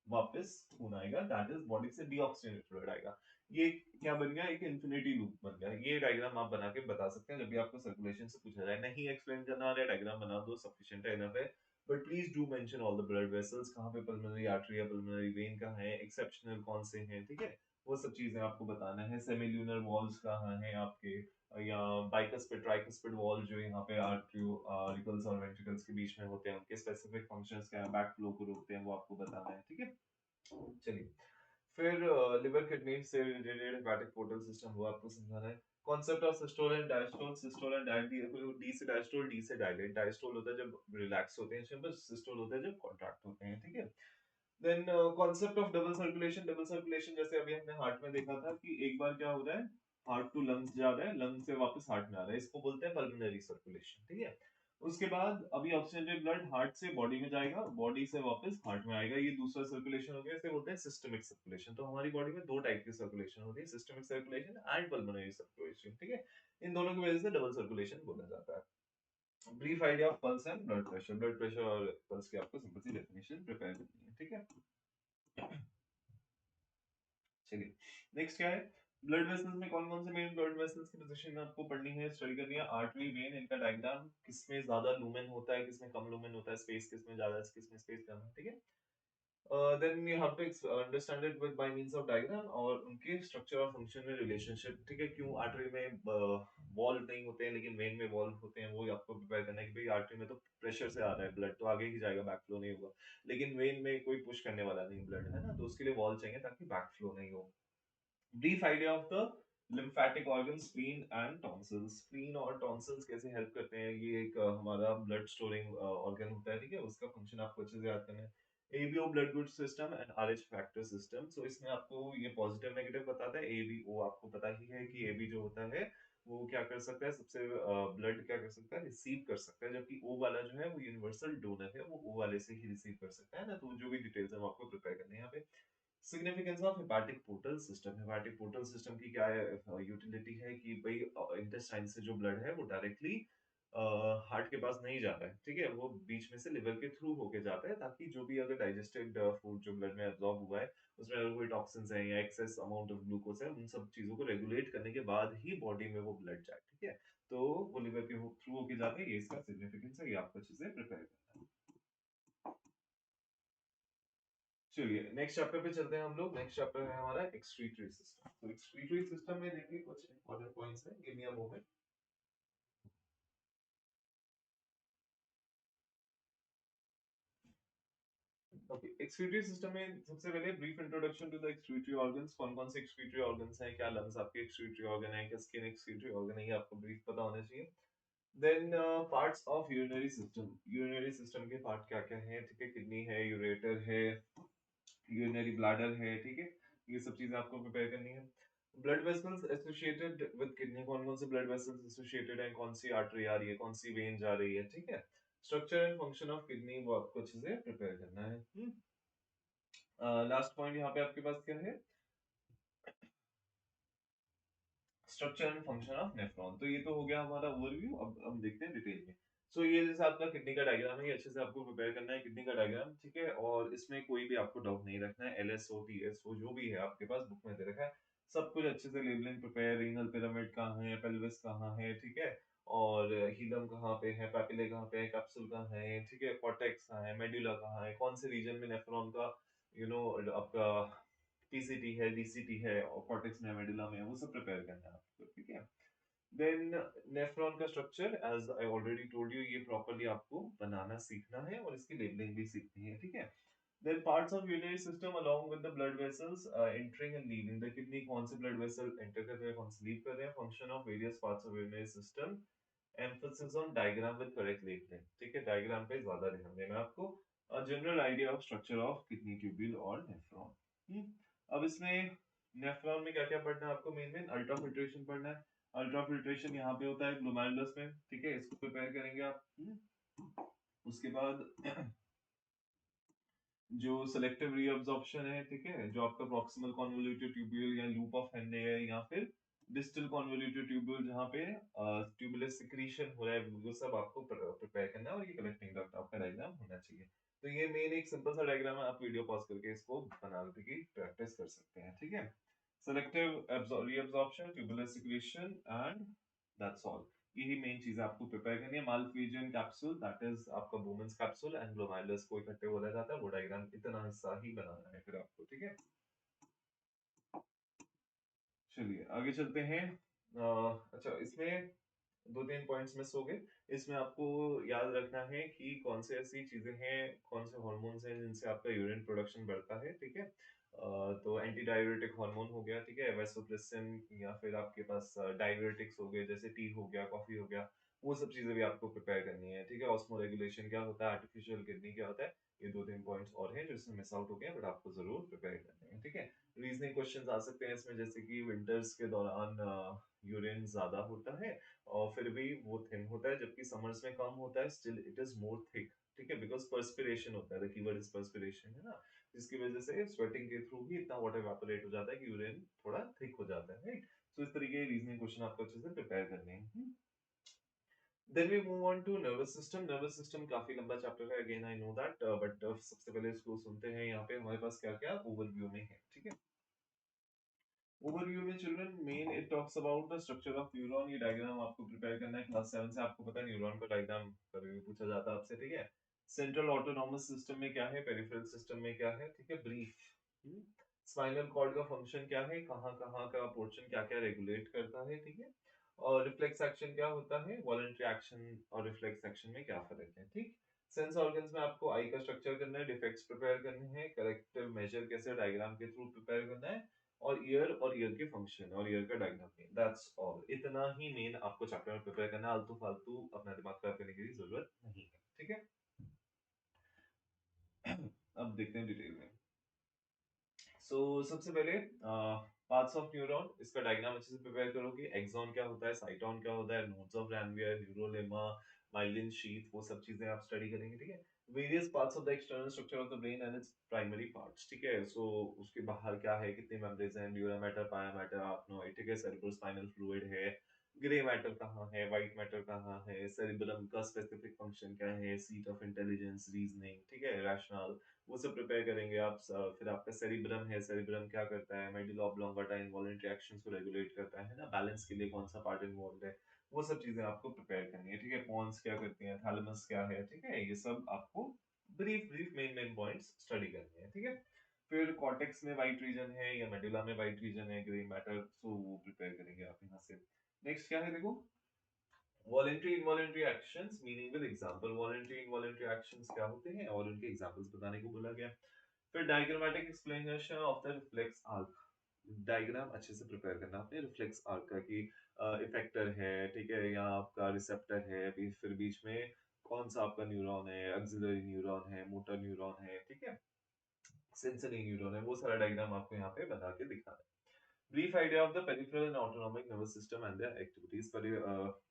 वापस खून आएगा, दैट इज बॉडी से डीऑक्सीजनेटेड फ्लूइड आएगा। ये क्या बन गया, एक इन्फिनिटी लूप बन गया। ये डायग्राम आप बना के बता सकते हैं जब भी आपको सर्कुलेशन से पूछा जाए। नहीं एक्सप्लेन करना आ रहा है, डायग्राम बना दो, सफिशिएंट है, इनफ है। But please do mention all the blood vessels, कहाँ पे पल्मोनरी आर्टरी या पल्मोनरी वेन कहाँ है, एक्सेप्शनल कौन से हैं, ठीक है। वो सब चीजें आपको बताना है। सेमिल्यूनर वॉल्स कहाँ हैं आपके, या बाइकस्पिड ट्राइकस्पिड वॉल जो यहाँ पे आर्टरिकल्स और वेंट्रिकल्स के बीच में होते हैं, उनके स्पेसिफिक फंक्शंस क्या है, बैक फ्लो को रोकते हैं, वो आपको बताना है, ठीक है। चलिए फिर लिवर किडनी से रिलेटेड हेपाटिक पोर्टल सिस्टम वो आपको समझाना है। Concept of systole and diastole, systole and D से डायस्टोल, डी से डायलेट। डायस्टोल होता है जब रिलैक्स होते हैं चैम्बर, सिस्टोल होता है जब कॉन्ट्रैक्ट होते हैं, ठीक है। Then concept of double circulation, double circulation जैसे अभी हमने हार्ट में देखा था कि एक बार क्या हो रहा है, हार्ट टू लंग्स जा रहा है, लंग से वापस हार्ट में आ रहा है, इसको बोलते हैं पल्मोनरी सर्कुलेशन, ठीक है। उसके बाद अभी ऑक्सीजनेटेड ब्लड हार्ट से बॉडी में जाएगा, बॉडी से वापस हार्ट में आएगा, ये दूसरा सर्कुलेशन हो गया, इसे बोलते हैं सिस्टमिक सर्कुलेशन। तो हमारी बॉडी में दो टाइप की सर्कुलेशन होती है, systemic circulation and pulmonary circulation, ठीक है। इन दोनों की वजह से डबल सर्कुलेशन बोला जाता है। Brief idea of pulse and blood pressure, blood pressure और पल्स की आपको सिंपल सी डेफिनेशन प्रिपेयर करनी है, ठीक है। चलिए नेक्स्ट क्या है, ब्लड वेसल्स में कौन कौन से मेन ब्लड वेसल्स की पोजीशन आपको पढ़नी है, स्टडी करनी है। आर्टरी, वेन, इनका डायग्राम, किसमें ज्यादा लूमेन होता है, किसमें कम लूमेन होता है, स्पेस किसमें ज्यादा है, किसमें स्पेस कम है, ठीक है। Then you have to understand it with by means of diagram और उनके स्ट्रक्चर और फंक्शन में रिलेशनशिप, ठीक है। क्यों आर्टरी में वॉल्व नहीं होते हैं लेकिन वेन में वॉल्व होते हैं, वो आपको प्रिपेयर करना है कि भाई आर्टरी में तो प्रेशर से आ रहा है ब्लड, तो आगे ही जाएगा, बैक फ्लो नहीं होगा। लेकिन वेन में कोई पुश करने वाला नहीं ब्लड, है ना, तो उसके लिए वॉल्व चाहिए ताकि बैक फ्लो नहीं हो। Brief idea of the lymphatic organs, spleen and tonsils। spleen और tonsils कैसे हेल्प करते हैं, ये एक हमारा ब्लड स्टोरिंग ऑर्गन होता है, ठीक है, उसका फंक्शन आपको अच्छे से याद करना है। ABO ब्लड गुड system and RH factor system. So इसमें आपको ये पॉजिटिव नेगेटिव बताता है। ABO आपको पता ही है कि AB जो होता है वो क्या कर सकता है, सबसे ब्लड क्या कर सकता है, रिसीव कर सकता है, जबकि O वाला जो है वो यूनिवर्सल डोनर है, वो O वाले से ही रिसीव कर सकता है ना। तो जो भी डिटेल्स है वो आपको प्रिपेयर करने हैं यहाँ पे। Significance of hepatic portal system. Hepatic portal system की क्या यूटिलिटी है कि भाई इंटेस्टाइन से जो ब्लड है वो डायरेक्टली हार्ट के पास नहीं जाता है, ठीक है, वो बीच में से लिवर के थ्रू होके जाता है, ताकि जो भी अगर डाइजेस्टेड फूड जो ब्लड में एब्जॉर्ब हुआ है उसमें अगर कोई टॉक्सिन्स हैं या एक्सेस अमाउंट ऑफ ग्लूकोज है, उन सब चीजों को रेगुलेट करने के बाद ही बॉडी में वो ब्लड जाए, ठीक है। तो वो लिवर के थ्रू होके जाता है, ये इसका सिग्निफिकेंस है, ये आपको अच्छे से प्रिपेयर करना है। चलिए नेक्स्ट चैप्टर पे चलते हैं हम लोग। नेक्स्ट चैप्टर है हमारा एक्सक्रीटरी सिस्टम। तो एक्सक्रीटरी सिस्टम में देखिए कुछ इंपॉर्टेंट पॉइंट्स हैं, give me a moment. Okay, excretory system में सबसे पहले brief introduction to the excretory organs. कौन कौन से एक्सक्रीटरी ऑर्गन्स हैं, क्या लंग्स आपके एक्सक्रीटरी ऑर्गन है, क्या स्किन एक्सक्रीटरी ऑर्गन है, ये आपको ब्रीफ पता होना चाहिए। Then parts of urinary system. Urinary system के पार्ट क्या क्या हैं, ठीक है, किडनी है, यूरेटर है, यूरिनरी ब्लैडर है, ठीक है, ये सब चीजें आपको प्रिपेयर करनी है। Blood vessels associated with kidney. कौन कौन से ब्लड वेसल्स एसोसिएटेड हैं, कौन सी आर्टरी आ रही है, कौन सी वेन जा रही है, ठीक है। Structure and function of kidney, वो आपको अच्छे से प्रिपेयर करना है। लास्ट पॉइंट यहाँ पे आपके पास क्या है, structure and function of nephron. तो ये तो हो गया हमारा ओवरव्यू। अब हम देखते हैं डिटेल में। सो ये जैसे आपका किडनी का डायग्राम है, ये अच्छे से आपको प्रिपेयर करना है, किडनी का डायग्राम, ठीक है, और इसमें कोई भी आपको डाउट नहीं रखना है। LSO TSO जो भी है आपके पास बुक में दे रखा है, सब कुछ अच्छे से लेबलिंग प्रिपेयर, रीनल पिरामिड कहाँ है, पेल्विस कहाँ है, ठीक है, और हीलम कहाँ पे है, पैपिले कहाँ पे है, कैप्सूल कहाँ है, ठीक है, कॉर्टेक्स कहाँ है, मेडुला कहाँ है, कौन से रीजन में नेफ्रॉन का आपका PCT है, DCT है, और कॉर्टेक्स में मेडुला में है, वो सब प्रिपेयर करना है आपको, ठीक है। देन नेफ्रॉन का structure, as I already told you, ये प्रॉपर्ली आपको बनाना सीखना है और इसकी लेबलिंग भी सीखनी है, ठीक है। Then parts of urinary system along with the blood vessels entering and leaving the kidney, कौन से blood vessel enter कर रहे हैं, कौन से leave कर रहे हैं, function of various parts of urinary system, emphasis on diagram with correct labeling, ठीक है, डायग्राम पे ज्यादा ध्यान देना है आपको। General idea of structure of kidney tubule और नेफ्रॉन। अब इसमें नेफ्रॉन में क्या क्या पढ़ना है आपको, मेन मेन अल्ट्रा फिल्ट्रेशन पढ़ना है। अल्ट्रा फिल्ट्रेशन यहाँ पे होता है ग्लोमेरुलस में, ठीक है, इसको प्रिपेयर करेंगे आप। उसके बाद जो सेलेक्टिव रीअब्जॉर्प्शन है, ठीक है, जो आपका प्रॉक्सिमल कॉन्वोल्यूटेड ट्यूब्यूल या लूप ऑफ हेनले है, या फिर डिस्टल कॉन्वोल्यूटेड ट्यूब्यूल जहाँ पे ट्यूबुलस सिक्रीशन हो रहा है, वो सब आपको प्रिपेयर करना है, और ये कलेक्टिंग डक्ट आपका डायग्राम होना चाहिए। तो ये मेन एक सिंपल सा डायग्राम है, आप वीडियो पॉज करके इसको बनाने की प्रैक्टिस कर सकते हैं, ठीक है। Selective reabsorption, tubular secretion and that's all. यही मेन चीज आपको प्रिपेयर करनी है। मालफिजियन कैप्सूल, दैट इज आपका वुमेन्स कैप्सूल, एंड ग्लोमेरुलस को इकट्ठे बोला जाता है, वो डायग्राम इतना हिस्सा ही बनाना है फिर आपको, ठीक है। चलिए आगे चलते हैं। अच्छा, इसमें दो तीन पॉइंट्स मिस हो गए। इसमें आपको याद रखना है कि कौन से ऐसी चीजें हैं, कौन से हॉर्मोन्स हैं जिनसे आपका यूरिन प्रोडक्शन बढ़ता है, ठीक है। तो एंटी डाययूरेटिक हार्मोन हो गया, ठीक है, वेसोप्रेसिन, या फिर आपके पास डाययूरेटिक्स हो गए, जैसे टी हो गया, कॉफी हो गया, वो सब चीजें भी आपको प्रिपेयर करनी है, ठीक है। ऑस्मो रेगुलेशन क्या होता है, आर्टिफिशियल किडनी क्या होता है, ये दो तीन पॉइंट्स और हैं जो इसमें मिस आउट हो गए, बट आपको जरूर प्रिपेयर करने हैं, ठीक है। रीजनिंग क्वेश्चंस आ सकते हैं इसमें, जैसे कि विंटर्स के दौरान यूरिन ज्यादा होता है और फिर भी वो थिन होता है, जबकि समर्स में कम होता है, still it is more thick, ठीक है, बिकॉज पर्सपिरेशन होता है, द कीवर्ड इज पर्सपिरेशन, है ना, जिसकी वजह से स्वेटिंग के थ्रू ही इतना वाटर इवेपोरेट हो जाता है कि यूरिन थोड़ा थिक हो जाता है, राइट। सो इस तरीके के रीजनिंग क्वेश्चन आपको अच्छे से प्रिपेयर करने हैं। Then we move on to nervous system. Nervous system काफी लंबा चैप्टर है, again I know that, but सबसे पहले इसको सुनते हैं। यहाँ पे हमारे पास क्या क्या ओवरव्यू में है, ठीक है। ओवरव्यू में children main it talks about the structure of neuron. ये डायग्राम आपको प्रिपेयर करना है, क्लास 7 से आपको पता है न्यूरॉन का डायग्राम कभी भी पूछा जाता है आपसे, ठीक है। सेंट्रल ऑटोनॉमस सिस्टम में क्या है, पेरिफेरल सिस्टम में क्या है, ठीक है, ब्रीफ। स्पाइनल कॉर्ड का फंक्शन क्या है, कहाँ कहाँ का पोर्शन क्या क्या रेगुलेट करता है, ठीक है। और रिफ्लेक्स एक्शन क्या होता है, वॉलंटरी एक्शन और रिफ्लेक्स एक्शन में क्या फर्क है, ठीक। सेंस ऑर्गन्स में आपको आई का स्ट्रक्चर करना है, डिफेक्ट्स प्रिपेयर करने हैं, करेक्टिव मेजर कैसे डायग्राम के थ्रू प्रिपेयर करना है, और ईयर के फंक्शन और ईयर का डायग्राम है, दैट्स ऑल। इतना ही मेन आपको चैप्टर में प्रिपेयर करना है, आलतू फालतू अपना दिमाग खराब करने की जरूरत नहीं है, ठीक है। अब देखते हैं डिटेल में। सबसे पहले पार्ट्स ऑफ न्यूरॉन, इसका डायग्राम अच्छे से प्रिपेयर करोगे। एक्सॉन क्या होता है, साइटॉन क्या होता है, nodes of Ranvier, न्यूरोलेमा, myelin sheath, वो सब चीजें आप स्टडी करेंगे, ठीक है। Various parts of the external structure of the brain and its primary parts, ठीक है। उसके बाहर क्या है, कितने मेम्ब्रेन्स हैं, ड्यूरा मैटर, पाया मैटर, आपनोइड, ठीक है, सेरेब्रोस्पाइनल फ्लूइड है, ग्रे मैटर कहाँ है, व्हाइट मैटर कहाँ है, सेरिबेलम का स्पेसिफिक फंक्शन क्या है, सीट ऑफ इंटेलिजेंस, रीजनिंग, ठीक है, रैशनल, वो सब प्रिपेयर करेंगे आप। फिर आपका सेरिब्रम है, सेरिब्रम क्या करता है, मेडुला ऑब्लोंगाटा इनवॉलंटरी एक्शंस को रेगुलेट करता है ना, बैलेंस के लिए कौन सा पार्ट इन्वॉल्व है, वो सब चीजें आपको प्रिपेयर करनी है, ठीक है। पॉन्स क्या करती हैं, थैलेमस क्या है, ठीक है, ये सब आपको brief brief main main points study करने हैं, ठीक है। फिर कॉर्टेक्स में वाइट रीजन है या मेडुला में वाइट रीजन है, ग्रे मैटर, सो वो प्रिपेयर करेंगे आप यहाँ से। नेक्स्ट क्या है देखो, voluntary involuntary actions meaning with example. Voluntary involuntary actions क्या होते हैं और उनके एग्जांपल्स बताने को बोला गया। फिर diagrammatic explanation of the reflex arc, diagram अच्छे से प्रिपेयर करना आपने रिफ्लेक्स आर्क का, कि इफेक्टर है, ठीक है, या आपका रिसेप्टर है, फिर बीच में कौन सा आपका न्यूरॉन है, एक्सिलरी न्यूरॉन है, मोटर न्यूरॉन है, ठीक है, सेंसरी न्यूरॉन है, वो सारा डायग्राम आपको यहाँ पे बना के दिखाना है। Brief idea of the peripheral and autonomic nervous system and their activities. पर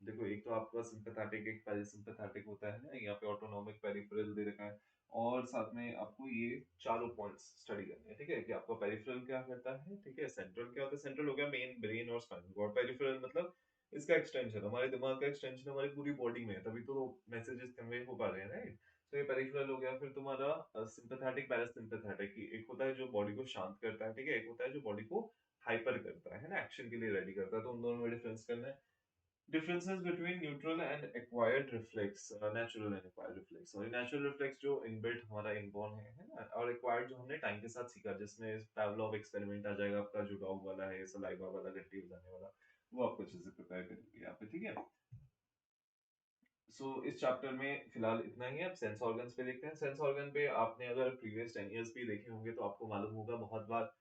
देखो, एक तो आपका सिंपैथेटिक, एक पैरासिम्पैथेटिक होता है ना, यहाँ पे ऑटोनॉमिक, पेरिफेरल दे रखा है, और साथ में आपको ये चारों पॉइंट्स स्टडी करने हैं, ठीक है, कि आपका पेरिफेरल क्या करता है, ठीक है, सेंट्रल क्या होता है, सेंट्रल हो गया मेन ब्रेन और स्पाइनल कॉर्ड, पेरिफेरल मतलब इसका एक्सटेंशन, हमारे दिमाग का एक्सटेंशन हमारी पूरी बॉडी में है, तभी तो मैसेजेस कन्वे हो पा रहे हैं, राइट। तो ये पेरिफेरल हो गया। फिर तुम्हारा सिंपैथेटिक, पैरासिम्पैथेटिक, एक होता है जो बॉडी को शांत करता है, ठीक है, एक होता है जो बॉडी को हाइपर करता है ना, एक्शन के लिए रेडी करता है, तो उन दोनों में डिफरेंस करना है। Differences between neutral and acquired reflex, natural and acquired reflex. और नेचुरल रिफ्लेक्स जो इनबिल्ट हमारा इनबॉर्न है ना, और एक्वायर्ड जो हमने टाइम के साथ सीखा, जिसमें पावलोव एक्सपेरिमेंट आ जाएगा आपका, जो डॉग वाला है, सलाइवा वाला, घंटी बजाने वाला, वो आपको अच्छे से प्रिपेयर करेंगे यहाँ पे, ठीक है। इस चैप्टर में फिलहाल इतना ही है। अब सेंस ऑर्गन्स पे देखते हैं। सेंस ऑर्गन पे आपने अगर प्रीवियस 10 इयर्स भी देखे होंगे तो आपको मालूम होगा, बहुत बार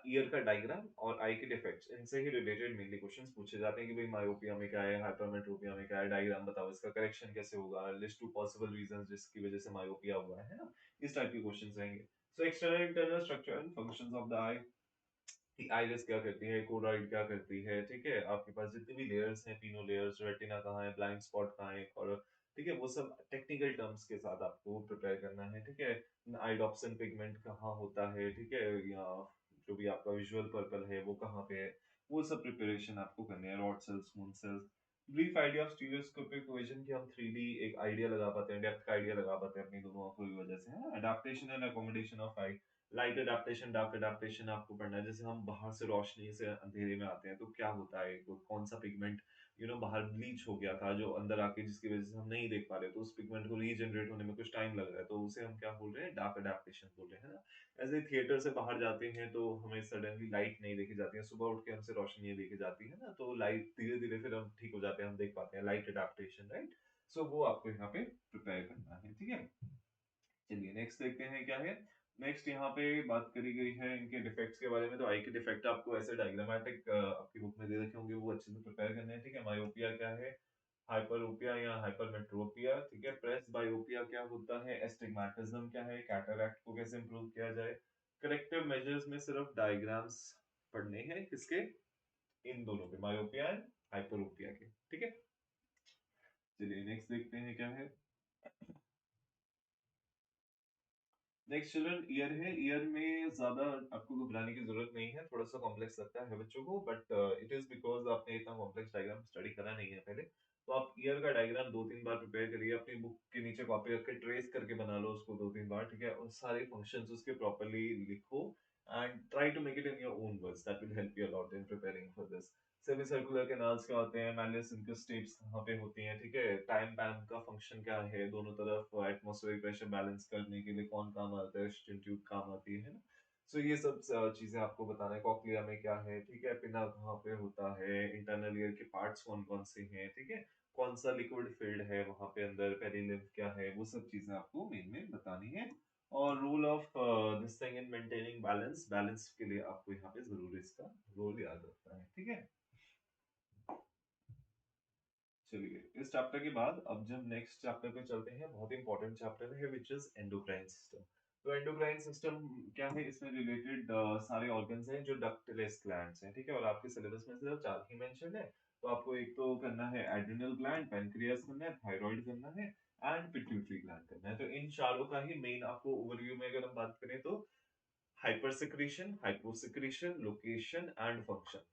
ईयर का डायग्राम और आई के डिफेक्ट्स, इनसे ही रिलेटेड मेनली क्वेश्चंस पूछे जाते हैं, कि भाई मायोपिया में क्या है, हाइपरमेट्रोपिया में क्या है, डायग्राम बताओ, इसका करेक्शन कैसे होगा, लिस्ट टू पॉसिबल रीजंस जिसकी वजह से मायोपिया हुआ है ना, इस टाइप के क्वेश्चंस रहेंगे। External internal structure and functions of the eye, कि आइरिस क्या करती है, कोराइड क्या करती है, ठीक है, आपके पास जितने भी लेयर्स हैं, तीनों लेयर्स, रेटिना कहाँ है, ब्लाइंड स्पॉट कहाँ है, और ठीक है, वो सब टेक्निकल टर्म्स के साथ आपको प्रिपेयर करना है, ठीक है। आइडोप्सिन पिगमेंट कहाँ होता है, ठीक है, या जो भी आपका विजुअल पर्पल है वो कहाँ पे है, वो सब प्रिपरेशन आपको करनी है। Rod cells, moon cells, brief idea of stereoscopic vision, कि हम 3D एक आइडिया लगा पाते हैं, डेप्थ का आइडिया लगा पाते हैं अपनी दोनों आंखों की वजह से, है ना। Adaptation and accommodation of I, light adaptation, dark adaptation आपको पढ़ना है। जैसे हम बाहर से रोशनी से अंधेरे में आते हैं तो क्या होता है, कौन सा पिगमेंट बाहर ब्लीच हो गया था जो अंदर आके, जिसकी वजह से हम नहीं देख पा रहे, तो उस पिगमेंट को रीजनरेट होने में कुछ टाइम लग रहा है, तो उसे हम क्या बोल रहे हैं, डार्क अडेप्टेशन बोल रहे हैं ना। ऐसे थिएटर से बाहर जाते हैं तो हमें सडनली लाइट नहीं देखी जाती है, सुबह उठ के हमसे रोशनी देखी जाती है ना, तो लाइट धीरे धीरे फिर हम ठीक हो जाते हैं, हम देख पाते हैं, लाइट अडेप्टेशन, राइट। वो आपको यहाँ पे प्रिपेयर करना है, ठीक है। चलिए नेक्स्ट देखते हैं क्या है। नेक्स्ट यहाँ पे बात करी गई है इनके डिफेक्ट्स के बारे में। तो आई के डिफेक्ट आपको ऐसे डायग्रामेटिक आपकी बुक में दे रखे होंगे, वो अच्छे से प्रिपेयर करने हैं, ठीक है। मायोपिया क्या है, हाइपरोपिया या हाइपरमेट्रोपिया, ठीक है। प्रेस बायोपिया क्या होता है, एस्टिग्मेटिज्म क्या है, कैटरैक्ट को कैसे इंप्रूव किया जाए। करेक्टिव मेजर्स में सिर्फ डायग्राम्स पढ़ने हैं, किसके, इन दोनों के, मायोपिया एंड हाइपरोपिया के, ठीक है। चलिए नेक्स्ट देखते हैं क्या है। नेक्स्ट चिल्ड्रन, ईयर है। ईयर में ज्यादा आपको घबराने की जरूरत नहीं है, थोड़ा सा कॉम्प्लेक्स लगता है बच्चों को, बट इट इज बिकॉज आपने इतना कॉम्प्लेक्स डायग्राम स्टडी करा नहीं है पहले। तो आप ईयर का डायग्राम 2-3 बार प्रिपेयर करिए, अपनी बुक के नीचे कॉपी रख के ट्रेस करके बना लो उसको 2-3 बार, ठीक है, और सारे फंक्शंस उसके प्रॉपर्ली लिखो, and try to make it in your own words, that will help you a lot in preparing for this. Semi circular canals क्या होते हैं, मैलियस इंकस स्टेप्स कहाँ पे होती हैं, ठीक है, टाइम पैन का फंक्शन क्या है, दोनों तरफ एटमॉस्फेरिक प्रेशर बैलेंस करने के लिए कौन काम आता है, ट्यूब काम आती है ना। सो ये सब चीजें आपको बताना है, कॉक्लिया में क्या है, ठीक है, पिना कहाँ पे होता है, इंटरनल ईयर के पार्ट्स कौन कौन से हैं, ठीक है, कौन सा लिक्विड फील्ड है वहां पे अंदर, पेरिलिम्फ क्या है, वो सब चीजें आपको मेन में बतानी है। और rule of this thing in maintaining balance, balance के लिए आपको यहाँ पे जरूर इसका रोल याद रखना है, ठीक है। चलिए इस चैप्टर के बाद अब जब नेक्स्ट चैप्टर पे चलते हैं, बहुत इंपॉर्टेंट चैप्टर है विच इज एंडोक्राइन सिस्टम। तो एंडोक्राइन सिस्टम क्या है, इसमें रिलेटेड सारे ऑर्गन्स हैं जो डक्टलेस ग्लैंड्स हैं, ठीक है, और आपके सिलेबस में सिर्फ 4 ही मेंशन है। तो आपको एक तो करना है एड्रिनल ग्लैंड, पैनक्रियास करना है, थायराइड करना है एंड पिट्यूटरी ग्लैंड करना है। तो इन चारों का ही मेन आपको ओवरव्यू में अगर हम बात करें तो hyper secretion, hyposecretion, location and function,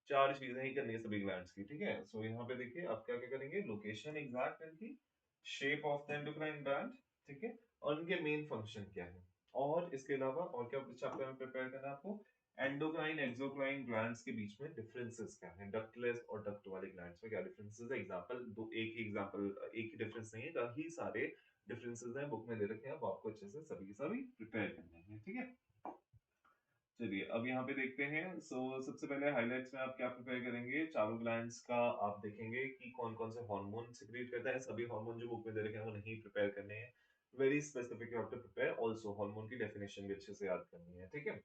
चार चीजें ही करनी है सभी ग्लैंड्स की, ठीक है। सो यहाँ पे देखिए आप क्या क्या करेंगे, लोकेशन एग्जैक्ट इनकी, shape of the endocrine gland, ठीक है, और उनके मेन फंक्शन क्या है, और इसके अलावा और क्या चैप्टर में प्रिपेयर करना है आपको, एंडोक्राइन एक्सोक्राइन ग्लैंड्स के बीच में डिफरेंसेस क्या है, डक्टलेस और डक्ट वाले ग्लैंड्स में क्या डिफरेंसेस है, एग्जांपल दो, एक ही एग्जांपल, एक ही डिफरेंस नहीं है, कई सारे डिफरेंसेस हैं, बुक में दे रखे हैं, वो आपको अच्छे से सभी के सभी प्रिपेयर करने हैं, ठीक है। चलिए अब यहाँ पे देखते हैं। सबसे पहले हाइलाइट्स में आप क्या प्रिपेयर करेंगे, चारों ग्लैंड्स का आप देखेंगे कि कौन कौन से हार्मोन सिक्रीट करता है, सभी हार्मोन जो बुक में दे रखे हैं वो नहीं प्रिपेयर करने हैं, very specific you have to prepare, also hormone की डेफिनेशन भी अच्छे से याद करनी है, ठीक है।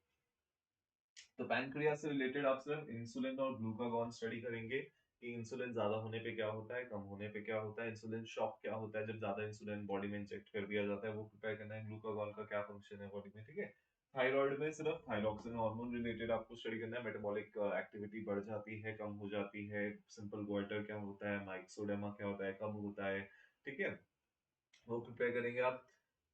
तो पैनक्रियास से रिलेटेड आप सिर्फ इंसुलिन और ग्लूकागॉन स्टडी करेंगे कि इंसुलिन ज्यादा होने पे क्या होता है, कम होने पे क्या होता है, इंसुलिन शॉक क्या होता है जब ज्यादा इंसुलिन बॉडी में इंजेक्ट कर दिया जाता है, वो प्रिपेयर करना है, ग्लूकागॉन का क्या फंक्शन है बॉडी में, ठीक है। थायराइड में सिर्फ थायरोक्सिन हार्मोन रिलेटेड आपको स्टडी करना है, मेटाबॉलिक एक्टिविटी बढ़ जाती है, कम हो जाती है, सिंपल गोइटर क्या होता है, माइक्सोडेमा क्या होता है, कब होता है, ठीक है, वो प्रिपेयर करेंगे आप।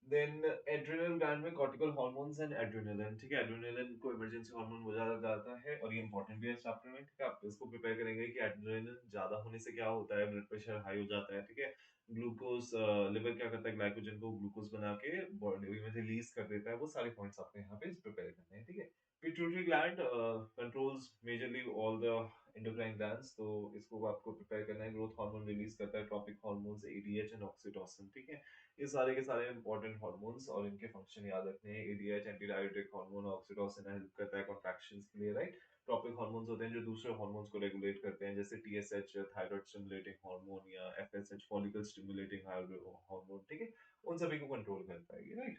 देन एड्रिनल ग्लैंड में कॉर्टिकल हार्मोन्स एंड एड्रिनलिन, ठीक है, एड्रिनलिन को इमरजेंसी हार्मोन बोला जाता है और ये इंपॉर्टेंट भी है इस चैप्टर में, ठीक है। आप इसको प्रिपेयर करेंगे कि एड्रिनलिन ज्यादा होने से क्या होता है, ब्लड प्रेशर हाई हो जाता है, ठीक है, ग्लूकोज, लिवर क्या करता है, ग्लाइकोजन को ग्लूकोज बना के बॉडी में रिलीज कर देता है, वो सारे पॉइंट्स आपको यहाँ पे प्रिपेयर करने हैं, ठीक है। Pituitary gland controls majorly all the endocrine glands, तो इसको आपको प्रिपेयर करना है, ग्रोथ हार्मोन रिलीज करता है, tropic hormones, ADH and oxytocin, ठीक है। ये सारे के सारे इंपॉर्टेंट हार्मोन्स और इनके फंक्शन याद रखने हैं, ADH anti diuretic hormone, oxytocin help करता है कॉन्ट्रैक्शंस के लिए, राइट। ट्रॉपिक हार्मोन्स होते हैं जो दूसरे हार्मोन्स को रेगुलेट करते हैं, जैसे टीएसएच थायराइड स्टिमुलेटिंग हार्मोन या एफएसएच फॉलिकल स्टिमुलेटिंग हार्मोन, ठीक है, उन सभी को कंट्रोल करता है ये, right.